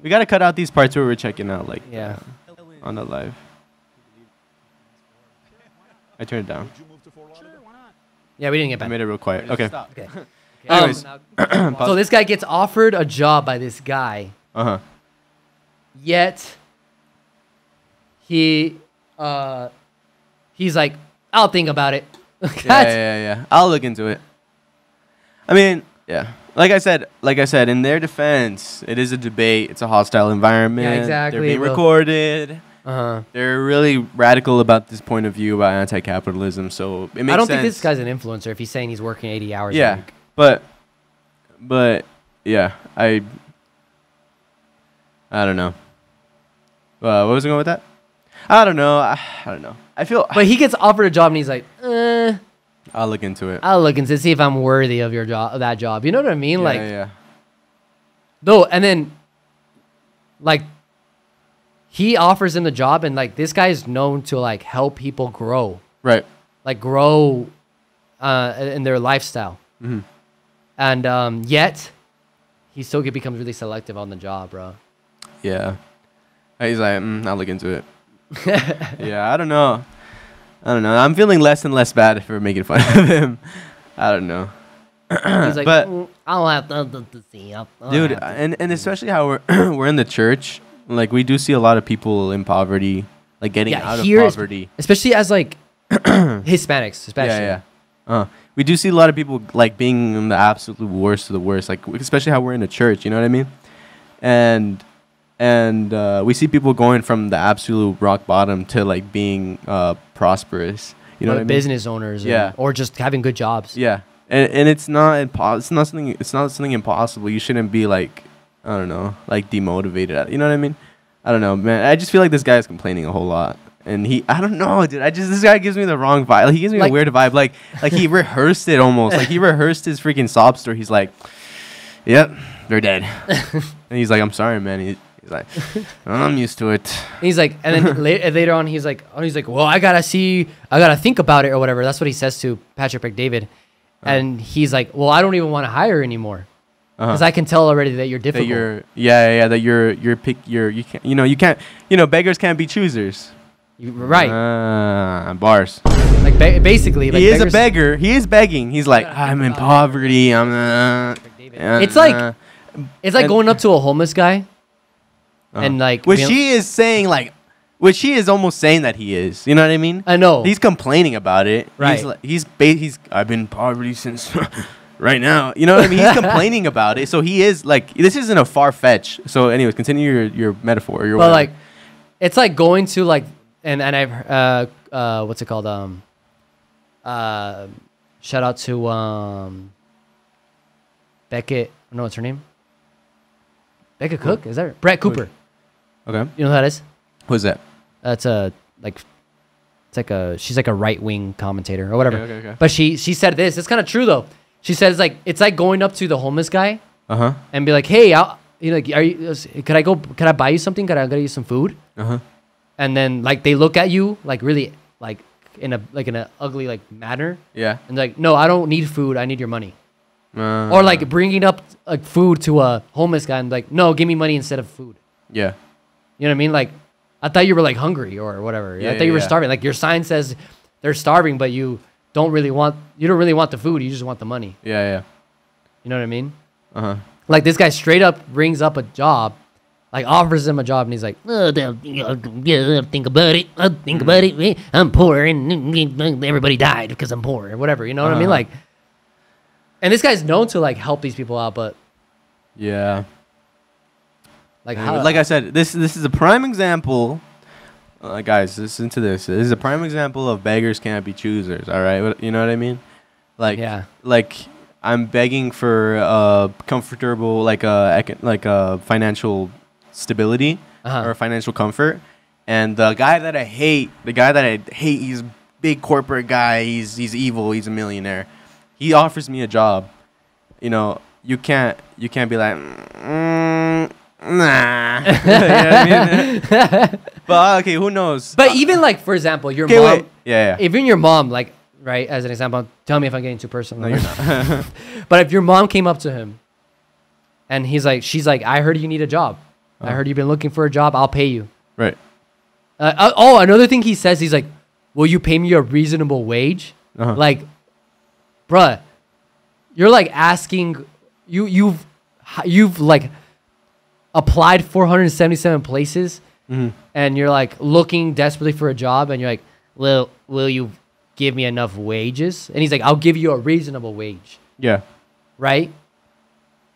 got to cut out these parts where we're checking out, like, yeah. on the live. I turned it down. Yeah, we didn't get I back. made it real quiet. Okay. Okay. Anyways. So this guy gets offered a job by this guy, Uh-huh. yet he's like, I'll think about it. Yeah. I'll look into it. I mean, yeah. Like I said, in their defense, it is a debate. It's a hostile environment. Yeah, exactly. They're being recorded. Uh-huh. They're really radical about this point of view about anti-capitalism. So it makes sense. I don't think this guy's an influencer if he's saying he's working 80 hours a week. But yeah, I don't know. What was I going with that? I don't know. I don't know. I feel. But he gets offered a job and he's like, I'll look into it. I'll look into see if I'm worthy of your job, of that job. You know what I mean? Yeah. Though, and then, like, he offers him the job, and like this guy is known to like help people grow, Right. like grow, in their lifestyle, and yet he still becomes really selective on the job, bro. Yeah. He's like, I'll look into it. Yeah, I don't know. I'm feeling less and less bad for making fun of him. I don't know. He's like, But- I'll have to see. Dude, and especially how we're we're in the church, like we do see a lot of people in poverty, like getting out of poverty. especially as like Hispanics, especially. Yeah. We do see a lot of people like being in the absolute worst of the worst, like especially how we're in a church. You know what I mean? And we see people going from the absolute rock bottom to like being prosperous. You know what I mean? Business owners, or just having good jobs. Yeah, and it's not something impossible. You shouldn't be like, I don't know, like demotivated. You know what I mean? I don't know, man. I just feel like this guy is complaining a whole lot, and I don't know, dude. This guy gives me the wrong vibe. Like, he gives me a weird vibe. Like he rehearsed it almost. Like he rehearsed his freaking sob story. He's like, "Yep, they're dead," and he's like, "I'm sorry, man." He's like, I'm used to it. He's like, and then later on, he's like, well, I gotta think about it or whatever. That's what he says to Patrick McDavid, and he's like, well, I don't even want to hire anymore because I can tell already that you're difficult. That you can't, beggars can't be choosers. Right. Bars. Like basically, like he is a beggar. He is begging. He's like, I'm in poverty. It's like going up to a homeless guy, and like, which he is saying which he is almost saying that he is. You know what I mean? I know. He's complaining about it. Right. He's I've been in poverty since right now. You know what I mean? He's complaining about it. So he is like, this isn't a far fetch. So anyways, continue your metaphor. But whatever. Like, it's like going to like. And I've what's it called? Shout out to Beckett. No, what's her name? Beckett Cook? Is that her? Brett Cooper? Okay. You know who that is? Who's that? That's she's like a right wing commentator or whatever. Okay. But she said this. It's kind of true though. She says it's like going up to the homeless guy. And be like, hey, could I buy you something? Could I get you some food? And then like they look at you like really like in an ugly like manner. Yeah. And like, no, I don't need food. I need your money. Or like bringing up like food to a homeless guy and like, no, give me money instead of food. Yeah. You know what I mean? Like, I thought you were like hungry or whatever. I thought you were starving. Like your sign says they're starving, but you don't really want the food. You just want the money. Yeah. You know what I mean? Like this guy straight up brings up a job. Like offers him a job and he's like, think about it. Think about it. I'm poor and everybody died because I'm poor or whatever. You know what I mean? Like, and this guy's known to like help these people out, but yeah. Like I said, this is a prime example. Guys, listen to this. This is a prime example of beggars can't be choosers. All right, you know what I mean? Like, like I'm begging for comfortable, like a financial stability or financial comfort, and the guy that I hate, he's a big corporate guy, he's evil, he's a millionaire, he offers me a job. You know, you can't be like, nah. You know what I mean? But okay, who knows? But even like, for example, your mom, even your mom, like, right, as an example, tell me if I'm getting too personal. No, you're not. But if your mom came up to him and she's like, I heard you need a job. I heard you've been looking for a job. I'll pay you. Right. Another thing he says, he's like, will you pay me a reasonable wage? Like, bruh, you're like asking, you've like applied 477 places and you're like looking desperately for a job and you're like, well, will you give me enough wages? And he's like, I'll give you a reasonable wage. Yeah. Right?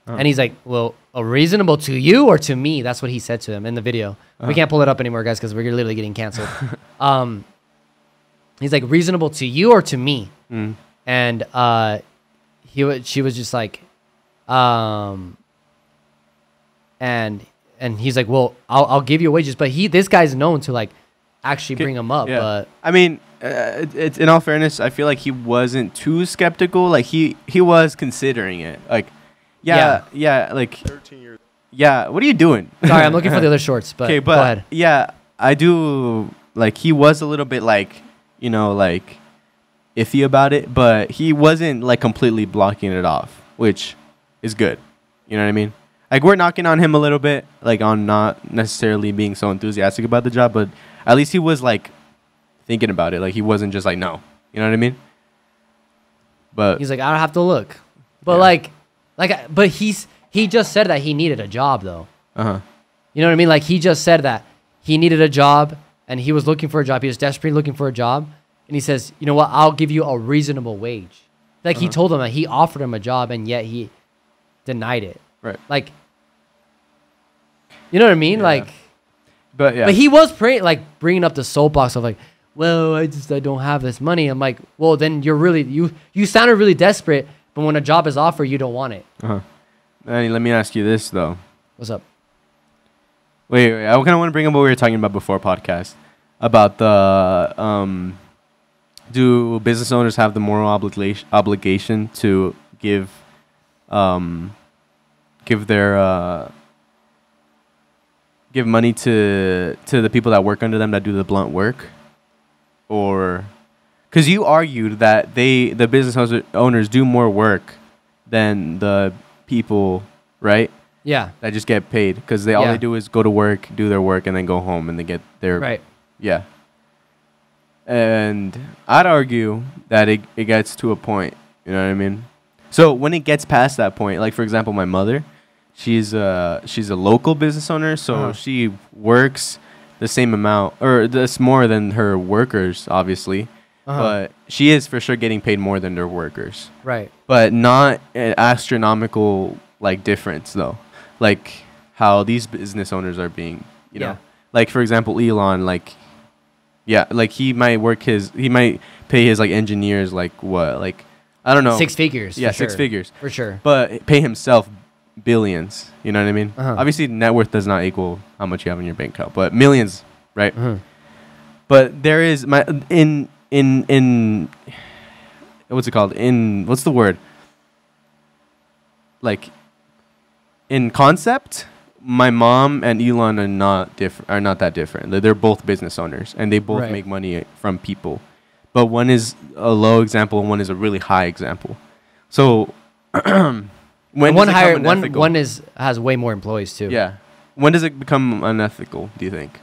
And he's like, well, a reasonable to you or to me? That's what he said to him in the video. We can't pull it up anymore, guys, because we're literally getting canceled. He's like, reasonable to you or to me? And she was just like, and he's like, well, I'll give you wages. But this guy's known to like actually bring him up. Yeah. But I mean, it's in all fairness, I feel like he wasn't too skeptical. Like he was considering it. Like, like 13 years. Yeah, what are you doing? Sorry, I'm looking for the other shorts. But go ahead. Yeah, I do. Like he was a little bit like, like iffy about it, but he wasn't like completely blocking it off, which is good. You know what I mean? Like we're knocking on him a little bit, like on not necessarily being so enthusiastic about the job, but at least he was like thinking about it. Like he wasn't just like, no. You know what I mean? But he's like, I don't have to look. But but he just said that he needed a job though. You know what I mean? Like he just said that he needed a job and he was looking for a job. He was desperately looking for a job. And he says, you know what? I'll give you a reasonable wage. Like he told him that he offered him a job and yet he denied it. Right. Like, you know what I mean? Yeah. Like, but he was bringing up the soapbox of like, well, I don't have this money. I'm like, well, then you're really, you sounded really desperate, but when a job is offered, you don't want it. Manny, let me ask you this though. What's up? Wait, I kind of want to bring up what we were talking about before podcast about the, do business owners have the moral obligation to give their give money to the people that work under them that do the blunt work, or because you argued that the business owners do more work than the people, right? Yeah. That just get paid because all they do is go to work, do their work, and then go home and they get their right. Yeah. And I'd argue that it gets to a point. You know what I mean? So when it gets past that point, like for example, my mother, she's a local business owner, so she works the same amount, or that's more than her workers, obviously. But she is for sure getting paid more than their workers. Right. But not an astronomical like difference though, like how these business owners are being. You know, like for example, Elon, like. Yeah, like he might pay his like engineers like what, like I don't know, 6 figures. Yeah, for sure. 6 figures for sure. But pay himself billions. You know what I mean? Uh-huh. Obviously, net worth does not equal how much you have in your bank account, but millions, right? But there is in what's it called? What's the word? Like in concept. My mom and Elon are not that different. They're both business owners, and they both make money from people. But one is a low example, and one is a really high example. So when one has way more employees too. Yeah. When does it become unethical, do you think?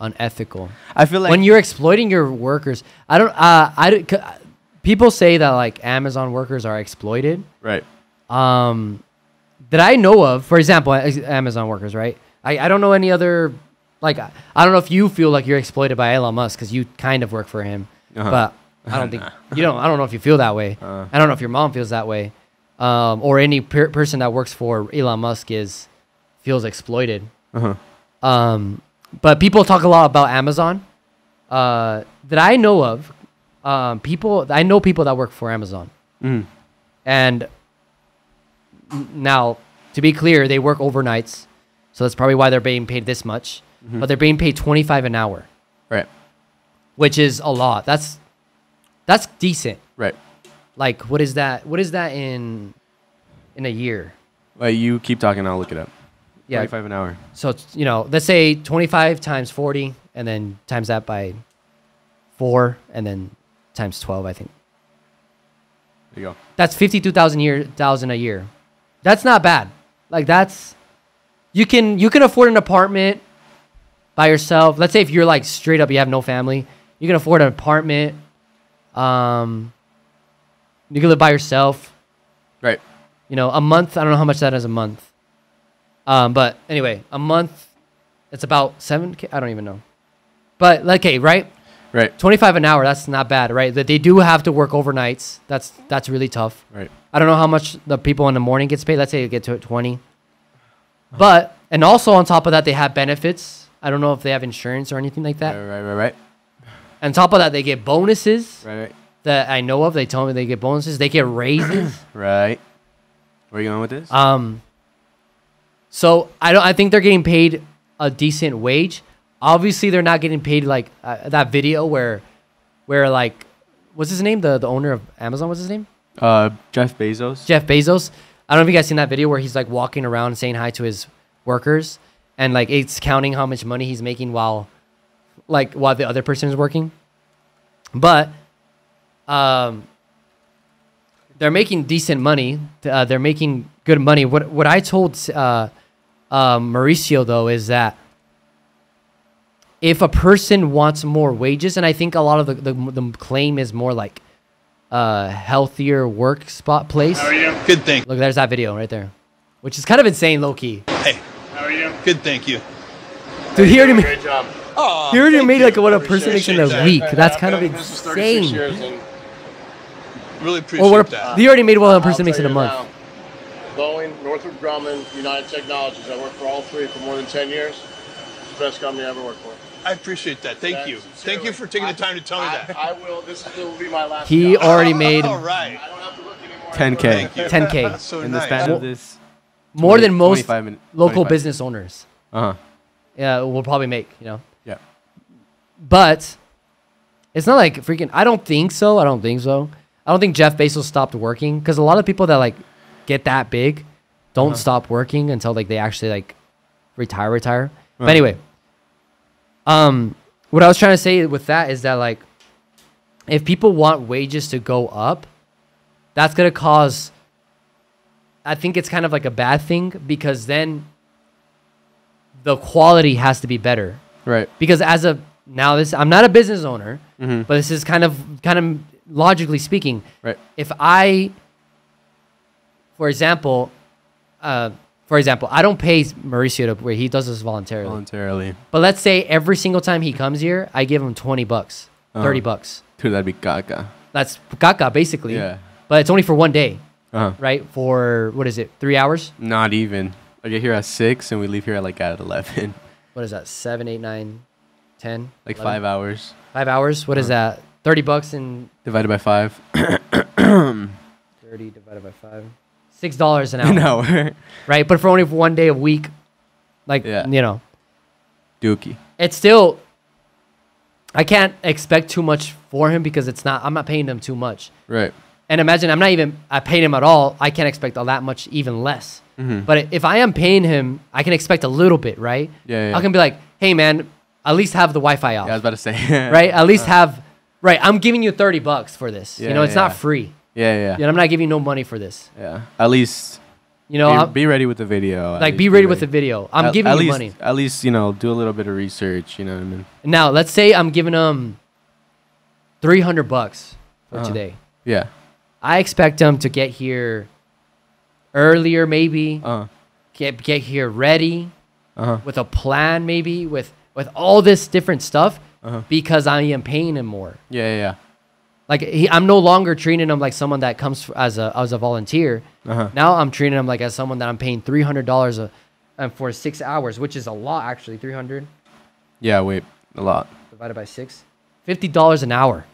Unethical. I feel like when you're exploiting your workers. People say that like Amazon workers are exploited. Right. That I know of, for example, Amazon workers, right? I don't know any other, like, I don't know if you feel like you're exploited by Elon Musk because you kind of work for him, but I don't think, I don't know if you feel that way. I don't know if your mom feels that way, or any person that works for Elon Musk feels exploited. But people talk a lot about Amazon, that I know of, I know people that work for Amazon, and now, to be clear, they work overnights, so that's probably why they're being paid this much. But they're being paid $25 an hour, right? Which is a lot. That's decent, right? Like, what is that? What is that in a year? You keep talking, I'll look it up. Yeah, 25 an hour. So it's, let's say 25 times 40, and then times that by 4, and then times 12. I think. There you go. That's $52,000 a year. That's not bad. Like you can afford an apartment by yourself. Let's say if you're like straight up, you have no family, you can afford an apartment. You can live by yourself. Right. A month. I don't know how much that is a month. But anyway, a month, it's about $7,000. I don't even know. But okay, right? Right. 25 an hour. That's not bad, right? That they do have to work overnights. That's really tough. Right. I don't know how much the people in the morning gets paid. Let's say they get to 20. But, and also on top of that, they have benefits. I don't know if they have insurance or anything like that. Right. On top of that, they get bonuses. Right. That I know of. They tell me they get bonuses. They get raises. Right. Where are you going with this? So I think they're getting paid a decent wage. Obviously, they're not getting paid like that video where like, what's his name? The owner of Amazon, what's his name? Jeff Bezos. Jeff Bezos. I don't know if you guys seen that video where he's like walking around saying hi to his workers, and like it's counting how much money he's making while the other person is working. But they're making decent money. They're making good money. What I told Mauricio though is that if a person wants more wages, and I think a lot of the claim is more like healthier work spot place. How are you? Good, thank you. Look, there's that video right there, which is kind of insane, low key. Hey, how are you? Good, thank you. Dude, he already Great job. He already made like what a person makes in a week. That's kind of insane. Really appreciate that. He already made what a person makes in a month. Now, Boeing, Northrop Grumman, United Technologies. I worked for all three for more than 10 years. It's the best company I ever worked for. I appreciate that. Thank you. Thank you for taking the time to tell me that. I will. This will be my last He job. already made All right. I don't have to look anymore. 10K. 10K That's so In the nice. span of this. more than most 25 local 25. business owners. Yeah, will probably make, Yeah. But it's not like freaking. I don't think so. I don't think Jeff Bezos stopped working because a lot of people that like get that big, don't stop working until like they actually like retire. But anyway, what I was trying to say with that is that like if people want wages to go up, that's gonna cause, I think it's kind of like a bad thing, because then the quality has to be better. Right. Because I'm not a business owner, but this is kind of logically speaking. Right. If for example, I don't pay Mauricio where he does this voluntarily. But let's say every single time he comes here, I give him $20, $30. Dude, that'd be caca. That's caca, basically. Yeah. But it's only for one day, right? For, what is it, 3 hours? Not even. I get here at 6 and we leave here at 11. What is that, 7, 8, 9, 10? Like 11? 5 hours. 5 hours? What is that? $30 and... Divided by 5. 30 divided by 5. $6 an hour. An hour. Right? But for only 1 day a week, like, you know. Dookie. It's still... I can't expect too much for him because I'm not paying him too much. Right. And imagine I paid him at all. I can't expect all that much, even less. But if I am paying him, I can expect a little bit, right? Yeah. I can be like, hey man, at least have the Wi-Fi off. Yeah, I was about to say. Right? At least I'm giving you $30 for this. Yeah, you know, it's not free. Yeah. I'm not giving you no money for this. Yeah. At least, you know, be ready with the video. Like, be ready with the video. I'm giving you money. At least, you know, do a little bit of research. You know what I mean? Now, let's say I'm giving him $300 for today. Yeah. I expect him to get here earlier, maybe. Get here ready with a plan, maybe with all this different stuff, because I am paying him more. Yeah. Like I'm no longer treating him like someone that comes as a volunteer. Now I'm treating him like as someone that I'm paying $300 for 6 hours, which is a lot actually. 300. Yeah, wait, a lot. Divided by 6, $50 an hour.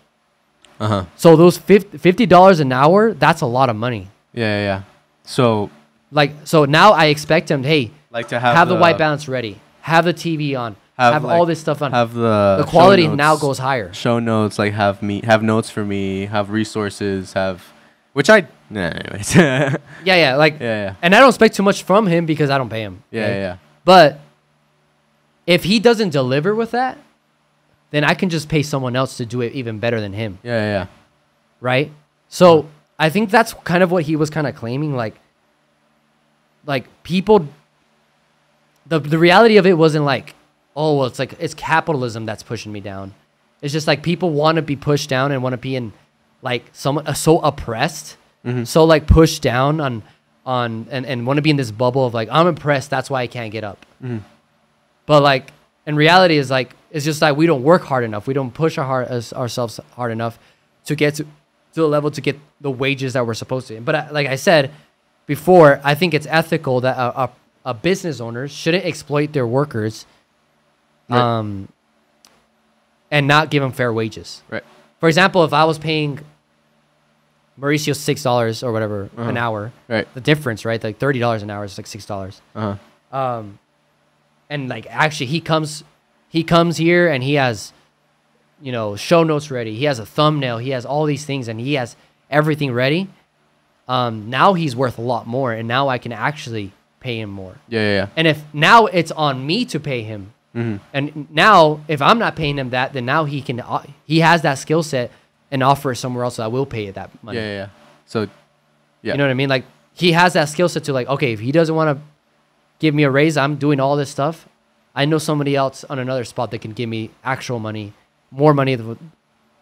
So those $50 an hour, that's a lot of money. Yeah. So now I expect him, hey, like to have the white balance ready, have the TV on, have all this stuff on. Have the quality now goes higher. Show notes, like have notes for me, have resources, anyways. Yeah. And I don't expect too much from him because I don't pay him. Yeah. But if he doesn't deliver with that, then I can just pay someone else to do it even better than him. Yeah. Right? So I think that's kind of what he was kind of claiming. Like people, the reality of it wasn't like, oh, well, it's capitalism that's pushing me down. It's just like people want to be pushed down and want to be in like someone so oppressed, so like pushed down and want to be in this bubble of like, I'm oppressed, that's why I can't get up. But like in reality is like, it's just like we don't work hard enough. We don't push ourselves hard enough to get to the level to get the wages that we're supposed to. But like I said before, I think it's ethical that a business owner shouldn't exploit their workers, and not give them fair wages. Right. For example, if I was paying Mauricio $6 or whatever an hour, right, the difference, right, like $30 an hour is like $6. And like actually he comes here and he has, you know, show notes ready. He has a thumbnail. He has all these things and he has everything ready. Now he's worth a lot more, and now I can actually pay him more. Yeah. And if now it's on me to pay him, and now if I'm not paying him that, then now he has that skill set and offer it somewhere else, so I will pay it that money. Yeah. So, yeah. You know what I mean? Like he has that skill set to like, okay, if he doesn't want to give me a raise, I'm doing all this stuff. I know somebody else on another spot that can give me actual money, more money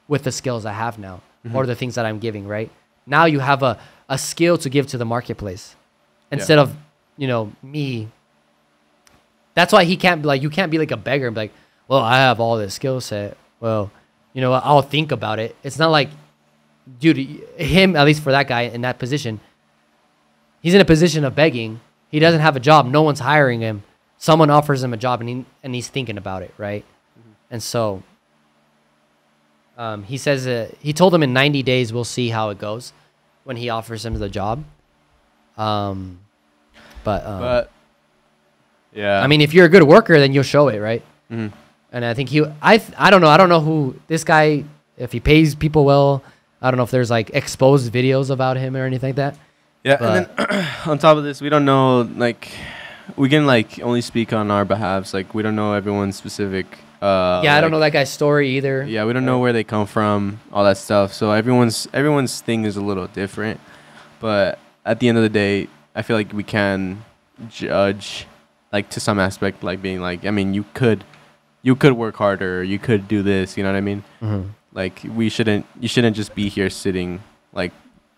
with the skills I have now, or the things that I'm giving, right? Now you have a skill to give to the marketplace instead of, you know, me. That's why he can't be like, you can't be like a beggar and be like, well, I have all this skill set. Well, you know, I'll think about it. It's not like, dude, him, at least for that guy in that position, he's in a position of begging. He doesn't have a job. No one's hiring him. Someone offers him a job and he's thinking about it, right? And so he says he told him in 90 days we'll see how it goes when he offers him the job. But yeah, I mean, if you're a good worker, then you'll show it, right? And I think I don't know who this guy, if he pays people well. I don't know if there's like exposed videos about him or anything like that. Yeah, But and then on top of this, we don't know, like, we can, like, only speak on our behalves. Like, we don't know everyone's specific. yeah, I don't know that guy's story either. Yeah, we don't know where they come from, all that stuff. So everyone's thing is a little different. But at the end of the day, I feel like we can judge, like, to some aspect, like, being like, I mean, you could work harder, you could do this, you know what I mean? Mm-hmm. Like, you shouldn't just be here sitting, like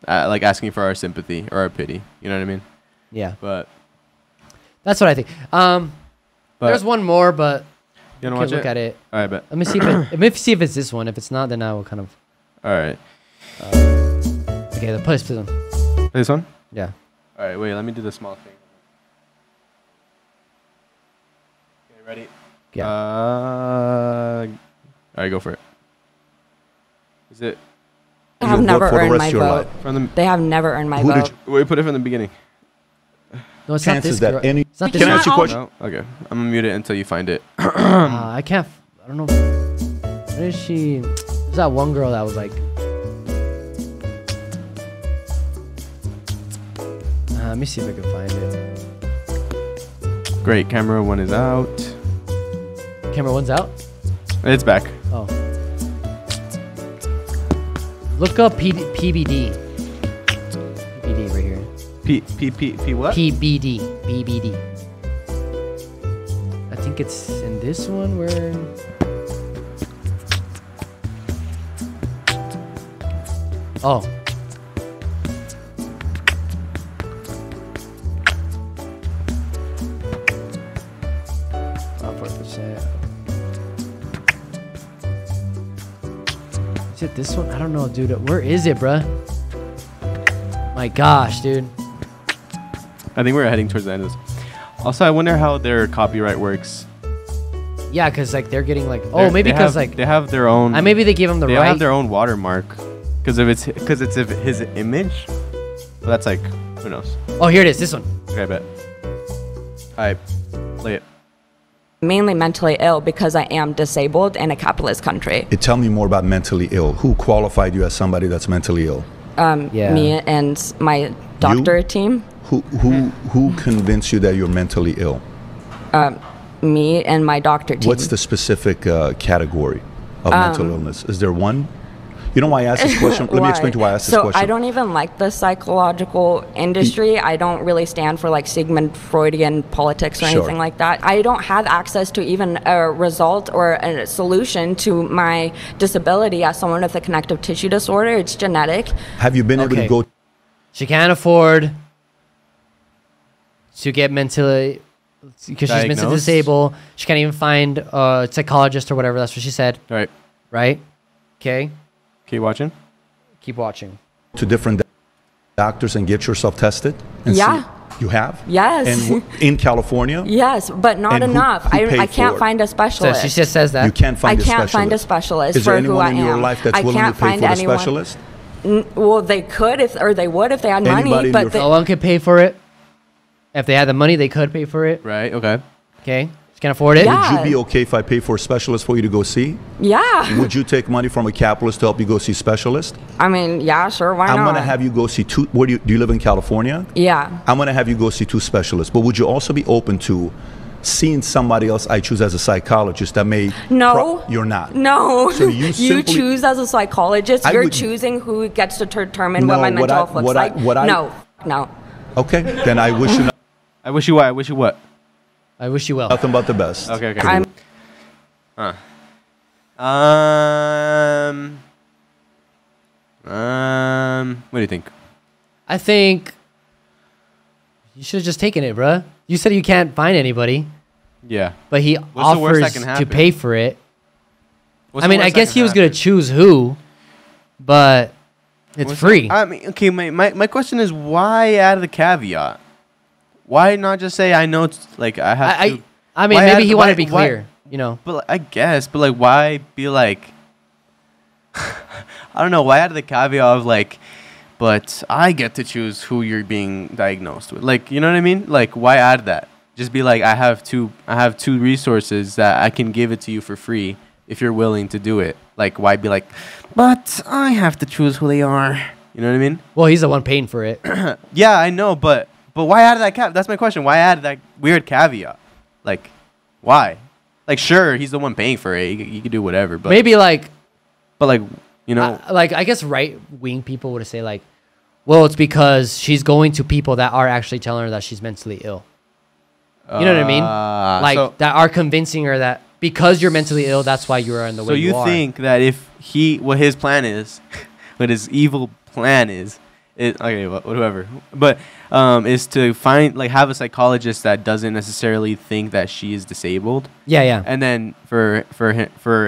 asking for our sympathy or our pity, you know what I mean? Yeah. But that's what I think. There's one more, but you wanna can't watch look at it. All right, bet. Let me see if it's this one. If it's not, then I will kind of. All right. Okay, the play this one. This one? Yeah. All right, wait, let me do the small thing. Okay, ready? Yeah. All right, go for it. Is it They have never earned my vote. from the... They have never earned my Who did vote. Wait, put it from the beginning. No, it's not Chances this that girl. any- It's not this Can I girl. ask you a question? No? Okay. I'm going to mute it until you find it. I can't. I don't know. Where is she? There's that one girl that was like. Let me see if I can find it. Great. Camera 1 is out. Camera one's out. It's back. Oh. Look up PBD. PBD right here. P what? PBD. BBD. I think it's in this one where. Oh. Is it this one? I don't know, dude. Where is it, bruh? My gosh, dude. I think we're heading towards the end of this. Also, I wonder how their copyright works. Yeah, because like they're getting like, oh, maybe because like they have their own. maybe they gave them the they right. have their own watermark because it's his image. But that's like, who knows? Oh, here it is. This one. Okay, I bet. All right, play it. Mainly mentally ill because I am disabled in a capitalist country. Tell me more about mentally ill. Who qualified you as somebody that's mentally ill? Yeah. Me and my doctor team. Who convinced you that you're mentally ill? Me and my doctor team. What's the specific category of mental illness? Is there one? You know why I asked this question? Let me explain to why I asked this question. So I don't even like the psychological industry. I don't really stand for like Sigmund Freudian politics or anything like that. I don't have access to even a result or a solution to my disability as someone with a connective tissue disorder. It's genetic. Have you been able to go? She can't afford to get mentally, because she's mentally disabled. She can't even find a psychologist or whatever. That's what she said. Right. Right? Okay. Keep watching. Keep watching. To different doctors and get yourself tested? And see? You have? Yes. And in California? Yes, but not And enough. I can't find a specialist. So she just says that. You can't find a specialist. I can't find a specialist Is there for who I anyone in your am. life that's I willing to can't pay find for the anyone. specialist? Well, they could they would if they had Anybody money, in but your No one could pay for it. If they had the money, they could pay for it. Right. Okay. Okay. She can't afford it. Yeah. Would you be okay if I pay for a specialist for you to go see? yeah. Would you take money from a capitalist to help you go see specialist? I mean, yeah, sure, why I'm not? going to have you go see two. Where do you live in California? Yeah. I'm going to have you go see two specialists. But would you also be open to seeing somebody else I choose as a psychologist that may... No. You're not. No. So you simply- choose as a psychologist. I You're would- choosing who gets to determine No, what my what mental I- health looks what I- like. what I- No. Okay. Then I wish you I wish you what? I wish you what? I wish you well. nothing but the best. Okay. I'm What do you think? I think you should have just taken it, bruh. You said you can't find anybody, Yeah. but he the worst that offers can to happen? pay for it. What's I the mean, I worst that guess can he was going to happen? choose who, but it's What's free. I mean, okay, my question is why add the caveat? Why not just say I know it's like I have to? I mean, why maybe add- he wanted to why- be clear, you know. But like, I guess, but like, why be like? I don't know. Why add the caveat of like, but I get to choose who you're being diagnosed with. Like, you know what I mean? Like, why add that? Just be like, I have two resources that I can give it to you for free if you're willing to do it. Like, why be like, but I have to choose who they are. You know what I mean? Well, he's the one paying for it. Yeah, I know, but why add that That's my question. Why add that weird caveat? Like, why? Like, sure, he's the one paying for it. He could do whatever, but maybe like, but like, you know, like I guess right wing people would say like, well, it's because she's going to people that are actually telling her that she's mentally ill. You know what I mean? Like so, that are convincing her that because you're mentally ill, that's why you are in the way you are. So you think that if what his plan is, what his evil plan is okay, whatever. But is to find have a psychologist that doesn't necessarily think that she is disabled. Yeah, yeah. And then for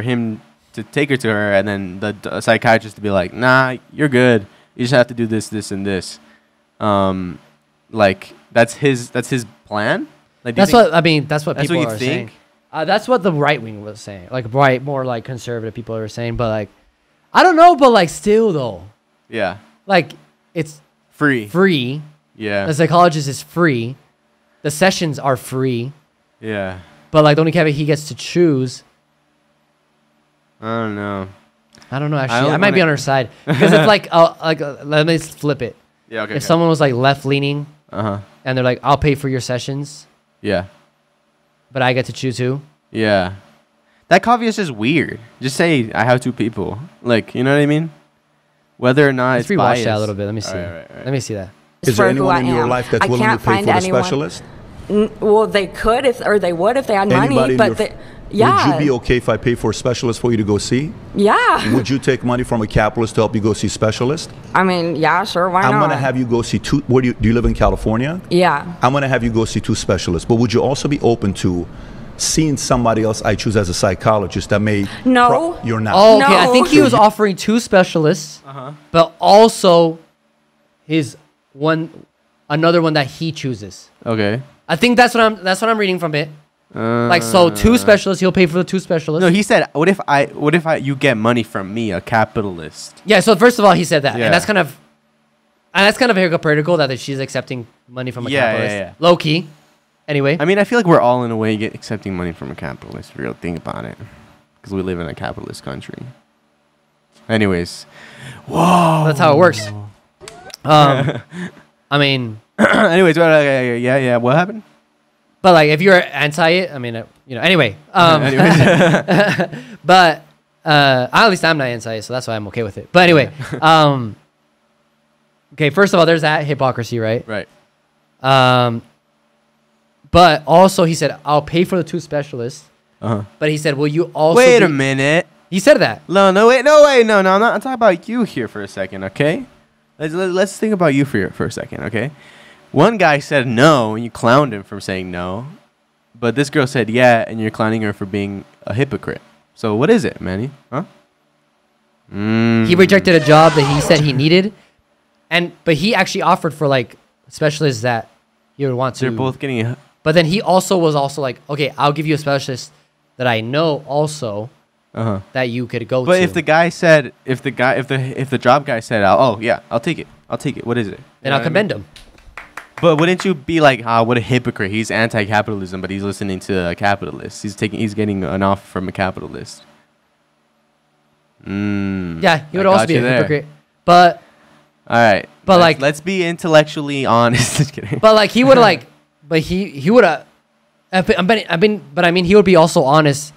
him to take her to her, and then the psychiatrist to be like, nah, you're good. You just have to do this, this, and this. Like that's his plan. Like, that's what I mean. That's what people what you are think? saying. That's what the right wing was saying. Like more like conservative people are saying. But like, I don't know. But like, still though. Yeah. Like it's free. Free. Yeah. The psychologist is free. The sessions are free. Yeah. But like the only caveat he gets to choose. I don't know. Actually, I might be on her side because it's like let me flip it. Yeah. Okay. If someone was like left leaning, and they're like, I'll pay for your sessions. Yeah. But I get to choose who. Yeah. That caveat is just weird. Just say I have two people. Like, you know what I mean? Whether or not Let's it's biased. rewatch that a little bit. Let me see. Right. Let me see that. Is there anyone in your life that's willing to pay for the specialist? Well, they could they would if they had money, but yeah. Would you be okay if I pay for a specialist for you to go see? Yeah. Would you take money from a capitalist to help you go see specialist? I mean, yeah, sure, why not? I'm going to have you go see two. Do you live in California? Yeah. I'm going to have you go see two specialists. But would you also be open to seeing somebody else I choose as a psychologist that may... No. You're not. Oh, okay. No. I think he was offering two specialists, but also another one that he chooses. Okay. I think that's what I'm reading from it. So two specialists, he'll pay for the two specialists. No, he said, what if you get money from me, a capitalist? Yeah, so first of all, he said that. Yeah. And that's kind of hypocritical that she's accepting money from a capitalist. Yeah. Low key. Anyway. I mean, I feel like we're all in a way accepting money from a capitalist, if you really think about it. Because we live in a capitalist country. Anyways. Whoa. That's how it works. I mean. Anyways, yeah. What happened? But like, if you're anti it, I mean, anyway. But at least I'm not anti it, so that's why I'm okay with it. But anyway, okay. First of all, there's that hypocrisy, right? Right. But also, he said, "I'll pay for the two specialists." But he said, "Will you also?" Wait a minute. He said that. No. I'm talking about you here for a second, okay? Let's think about you for a second, okay? One guy said no, and you clowned him for saying no. But this girl said yeah, and you're clowning her for being a hypocrite. So what is it, Manny? Huh? He rejected a job that he said he needed, but he actually offered for like specialists that he would want to. They're both getting. But then he was also like, okay, I'll give you a specialist that I know also that you could go to. But if the job guy said, oh yeah, I'll take it. What is it? Then I'll commend him. But wouldn't you be like, what a hypocrite? He's anti-capitalism, but he's listening to a capitalist. He's getting an offer from a capitalist. Yeah, he would also be a hypocrite. But all right, but let's be intellectually honest. Just kidding. But like he would he would have. But I mean, he would be also honest.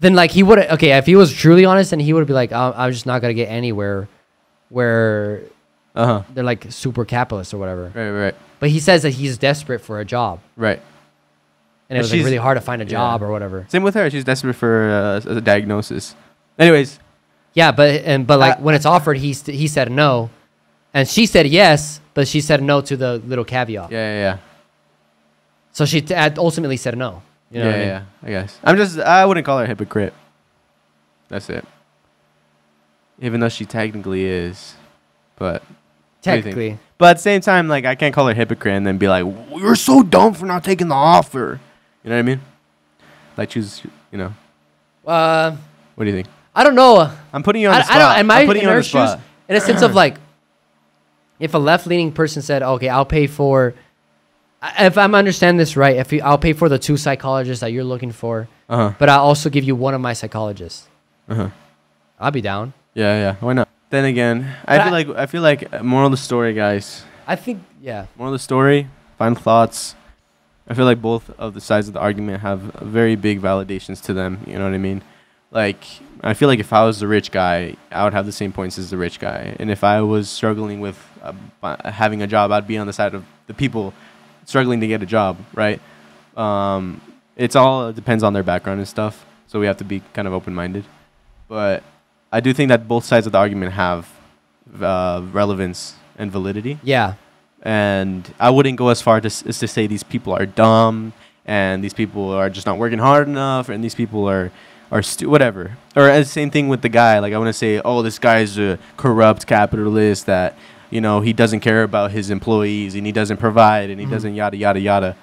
Then like he would if he was truly honest, then he would be like, I'm just not gonna get anywhere where. They're like super capitalists or whatever. Right. But he says that he's desperate for a job. Right. And it was like really hard to find a job or whatever. Same with her. She's desperate for a diagnosis. Anyways. Yeah, but like when it's offered, he said no, and she said yes, but she said no to the little caveat. Yeah. So she ultimately said no. You know what I mean? I guess. I wouldn't call her a hypocrite. That's it. Even though she technically is, but. Technically. But at the same time, like, I can't call her a hypocrite and then be like, you're so dumb for not taking the offer. You know what I mean? Like, choose, you know. What do you think? I don't know. I'm putting you on the spot. I'm putting you on the spot. In a sense of, like, if a left-leaning person said, okay, I'll pay for, if I'm understanding this right, I'll pay for the two psychologists that you're looking for, but I'll also give you one of my psychologists. I'll be down. Yeah. Why not? then again, I feel like moral of the story, guys. I think, yeah. Moral of the story, final thoughts. I feel like both of the sides of the argument have very big validations to them. You know what I mean? Like, I feel like if I was the rich guy, I would have the same points as the rich guy. And if I was struggling with having a job, I'd be on the side of the people struggling to get a job, right? It depends on their background and stuff. So we have to be kind of open-minded. But I do think that both sides of the argument have relevance and validity. Yeah. And I wouldn't go as far as to say these people are dumb and these people are just not working hard enough and these people are whatever. Or the same thing with the guy. Like, I want to say, oh, this guy's a corrupt capitalist that, you know, he doesn't care about his employees and he doesn't provide and he doesn't yada, yada, yada.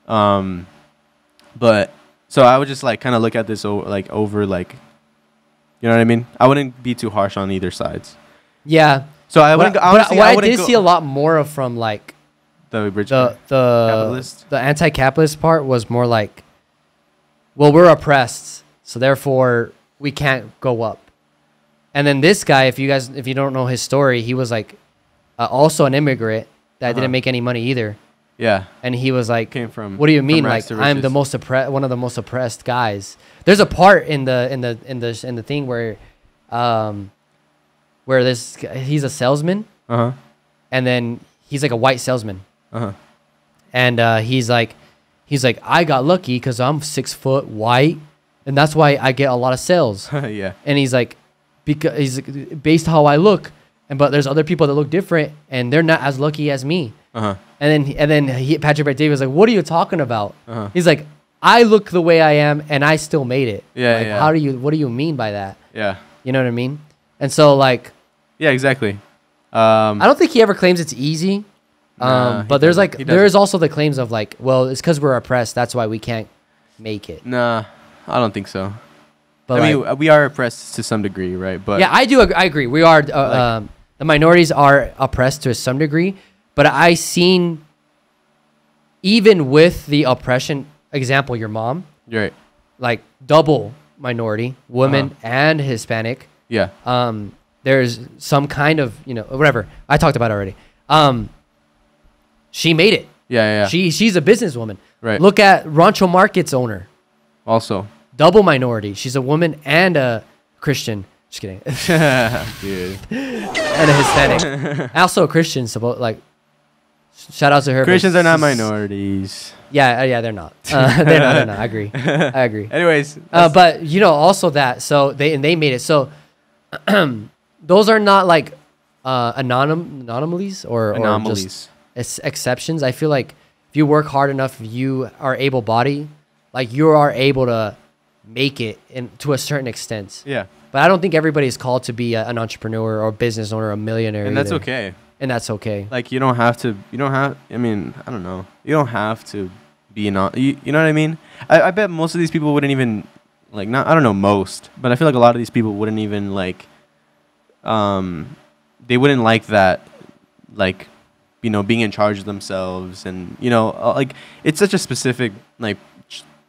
But so I would just like kind of look at this over like, you know what I mean? I wouldn't be too harsh on either sides. Yeah. So I wouldn't. I did see a lot more of from like the capitalist. The anti-capitalist part was more like, well, we're oppressed, so therefore we can't go up. And then this guy, if you don't know his story, he was like also an immigrant that didn't make any money either. Yeah. And he was like, came from. What do you mean? Like, I'm the most one of the most oppressed guys. There's a part in the thing where this he's a salesman. And then he's like a white salesman. And he's like I got lucky because I'm 6 foot white, and that's why I get a lot of sales. Yeah. And he's like, because he's based how I look, but there's other people that look different, and they're not as lucky as me. And then Patrick Bet-David was like, "What are you talking about?" He's like, "I look the way I am, and I still made it." Yeah, like, yeah. What do you mean by that? Yeah. You know what I mean? And so like, yeah, exactly. I don't think he ever claims it's easy. But there's like there is also the claims of like, well, it's because we're oppressed, that's why we can't make it. Nah, I don't think so. But I mean, we are oppressed to some degree, right? But yeah, I agree. We are the minorities are oppressed to some degree, but I seen even with the oppression, example, your mom, right, like double minority, women and Hispanic. Yeah. There's some kind of, whatever. I talked about it already. She made it. Yeah. She's a businesswoman. Right. Look at Rancho Market's owner. Also. Double minority. She's a woman and a Christian. Just kidding. Dude. And a Hispanic. Also a Christian. So like, shout out to her. Christians are not minorities. Yeah, they're not. They're not. I agree. Anyways. But also that. So they made it. So those are not like anomalies or just exceptions. I feel like if you work hard enough, you are able-bodied, like you are able to make it to a certain extent. Yeah. But I don't think everybody is called to be an entrepreneur or business owner or a millionaire. And that's okay. And that's okay. Like you don't have, I mean, I don't know. You don't have to be you know what I mean? I bet most of these people wouldn't even like, not, I don't know most, but I feel like a lot of these people wouldn't even like, they wouldn't like that, like, being in charge of themselves and, like it's such a specific, like,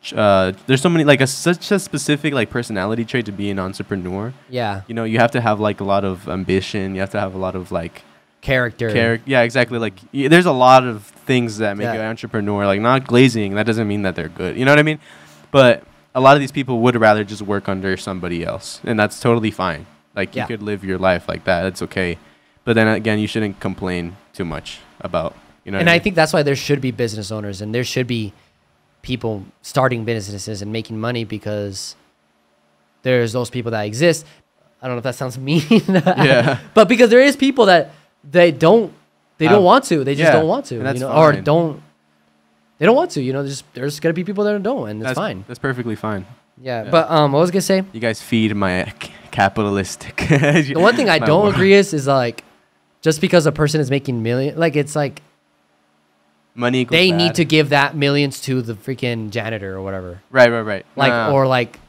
there's so many, like such a specific like personality trait to be an entrepreneur. Yeah. You have to have like a lot of ambition. You have to have a lot of like character. Yeah, exactly. Like there's a lot of things that make you an entrepreneur, like not glazing. That doesn't mean that they're good. You know what I mean? But a lot of these people would rather just work under somebody else. And that's totally fine. Like you could live your life like that. It's okay. But then again, you shouldn't complain too much about, And I think that's why there should be business owners and there should be people starting businesses and making money, because there's those people that exist. I don't know if that sounds mean. Yeah. But because there is people that they don't want to. They just don't want to. And that's fine. Or they don't want to. There's gonna be people that don't, and it's fine. That's perfectly fine. Yeah. But what was I gonna say? You guys feed my capitalistic. The one thing I don't agree is like, just because a person is making millions, like it's like money equals they bad. need to give that millions to the freaking janitor or whatever. Right. Like or like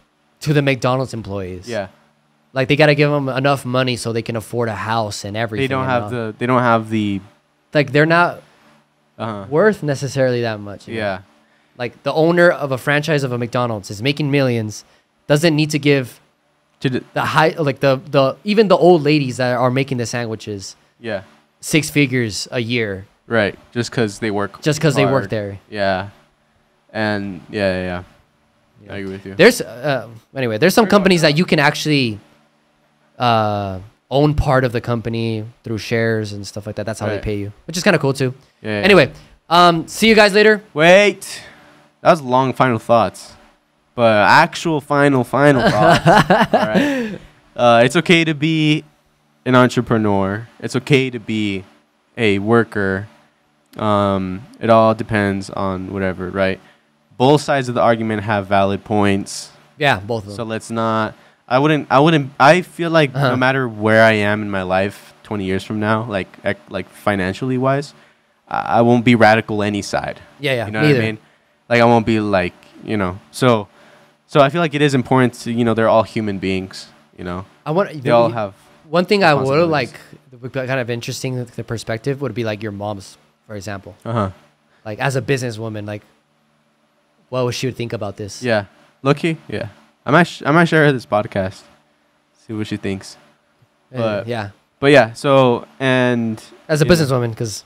to the McDonald's employees. Yeah. Like they got to give them enough money so they can afford a house and everything. They don't have the like they're not worth necessarily that much. Yeah. Like the owner of a franchise of a McDonald's is making millions, doesn't need to give the high, like the even the old ladies that are making the sandwiches. Yeah. 6 figures a year. Right. Just because they work. Just because they work there. Yeah. And yeah. I agree with you. There's anyway. There's some companies that you can actually own part of the company through shares and stuff like that. That's how they pay you, which is kind of cool too. Yeah. Anyway, see you guys later. Wait, that was long final thoughts, but actual final thoughts. All right. It's okay to be an entrepreneur. It's okay to be a worker. It all depends on whatever, right? Both sides of the argument have valid points. Yeah, both of them. So let's not. I feel like no matter where I am in my life 20 years from now, like financially wise, I won't be radical any side. Yeah. You know what I mean? Like I won't be like, so I feel like it is important to, they're all human beings, They all have one thing I would like kind of interesting, the perspective would be like your mom's, for example. Like as a businesswoman, like what would she would think about this? Yeah. Lucky? Yeah. I might share her this podcast. See what she thinks. But yeah, so and as a businesswoman, because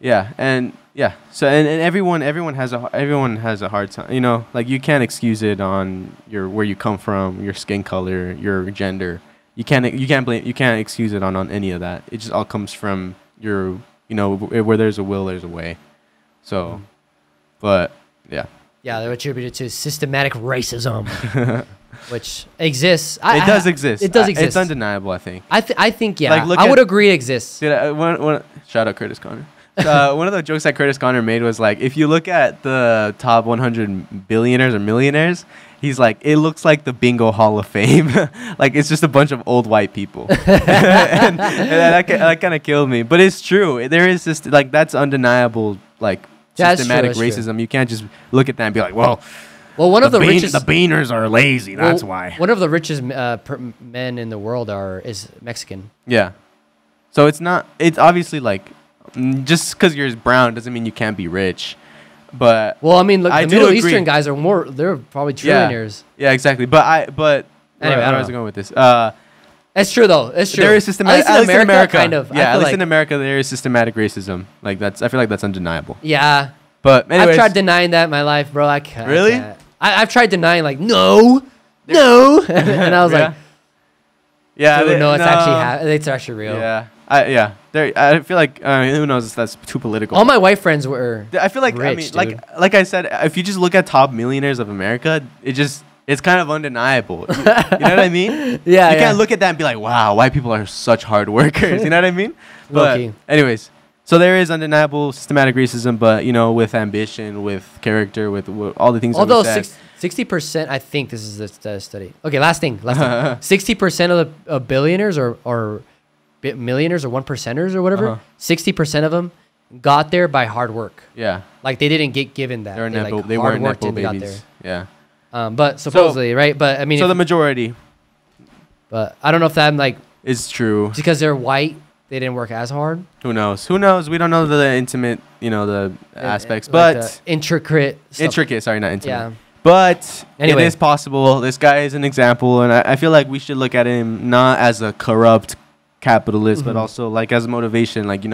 Yeah, and yeah. So and everyone has a hard time. Like you can't excuse it on where you come from, your skin color, your gender. You can't excuse it on any of that. It just all comes from your where there's a will, there's a way. So, but yeah. Yeah, they're attributed to systematic racism, which exists. It does exist. It does exist. It's undeniable, I think. I think, yeah. I would agree it exists. Dude, shout out Curtis Connor. One of the jokes that Curtis Connor made was like, if you look at the top 100 billionaires or millionaires, he's like, it looks like the Bingo Hall of Fame. Like, it's just a bunch of old white people. and that kind of killed me. But it's true. There is this, like, that's undeniable, like, systematic racism. True. You can't just look at that and be like, well, one of the richest, the Beaners are lazy. That's why. One of the richest men in the world is Mexican. Yeah. So it's obviously like, just because you're brown doesn't mean you can't be rich. But well, I mean, look, the Middle Eastern guys are they're probably trillionaires. Yeah, exactly. But anyway, I was going with this. It's true though. It's true. There is systematic. At least in America, kind of. Yeah, at least in America, there is systematic racism. Like I feel like that's undeniable. Yeah. But anyways, I've tried denying that in my life, bro. I can't. Really? I've tried denying, like, no, and I was like, yeah, no, it's actually real. Yeah. I feel like who knows if that's too political. All my white friends were. I feel like rich, like I said, if you just look at top millionaires of America, it's kind of undeniable. You know what I mean? Yeah. You can't look at that and be like, wow, white people are such hard workers. You know what I mean? But anyways, so there is undeniable systematic racism, but with ambition, with character, with all the things. Although 60%, I think this is the study. Okay, last thing. 60% of the billionaires or millionaires or 1%ers or whatever, 60% of them got there by hard work. Yeah. Like they didn't get given that. They weren't nepo babies. Yeah. But supposedly, right? But I mean, so the majority. But I don't know if that is true. Because they're white, they didn't work as hard. Who knows? We don't know the intimate, the aspects, like but the intricate. Sorry, not intimate. Yeah. But anyway, it is possible. This guy is an example, and I feel like we should look at him not as a corrupt capitalist, but also like as a motivation. Like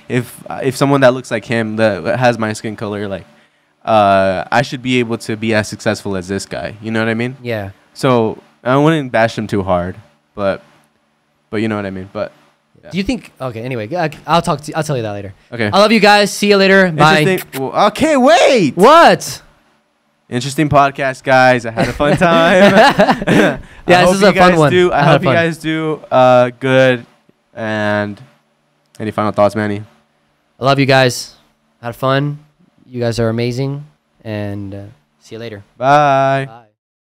if someone that looks like him that has my skin color, like I should be able to be as successful as this guy. You know what I mean? Yeah. So I wouldn't bash him too hard, but you know what I mean. But do you think? Okay. Anyway, I'll tell you that later. Okay. I love you guys. See you later. Bye. Okay. Wait. What? Interesting podcast, guys. I had a fun time. Yeah, this is a fun one. I hope you guys do good. And any final thoughts, Manny? I love you guys. Had fun. You guys are amazing. And see you later. Bye.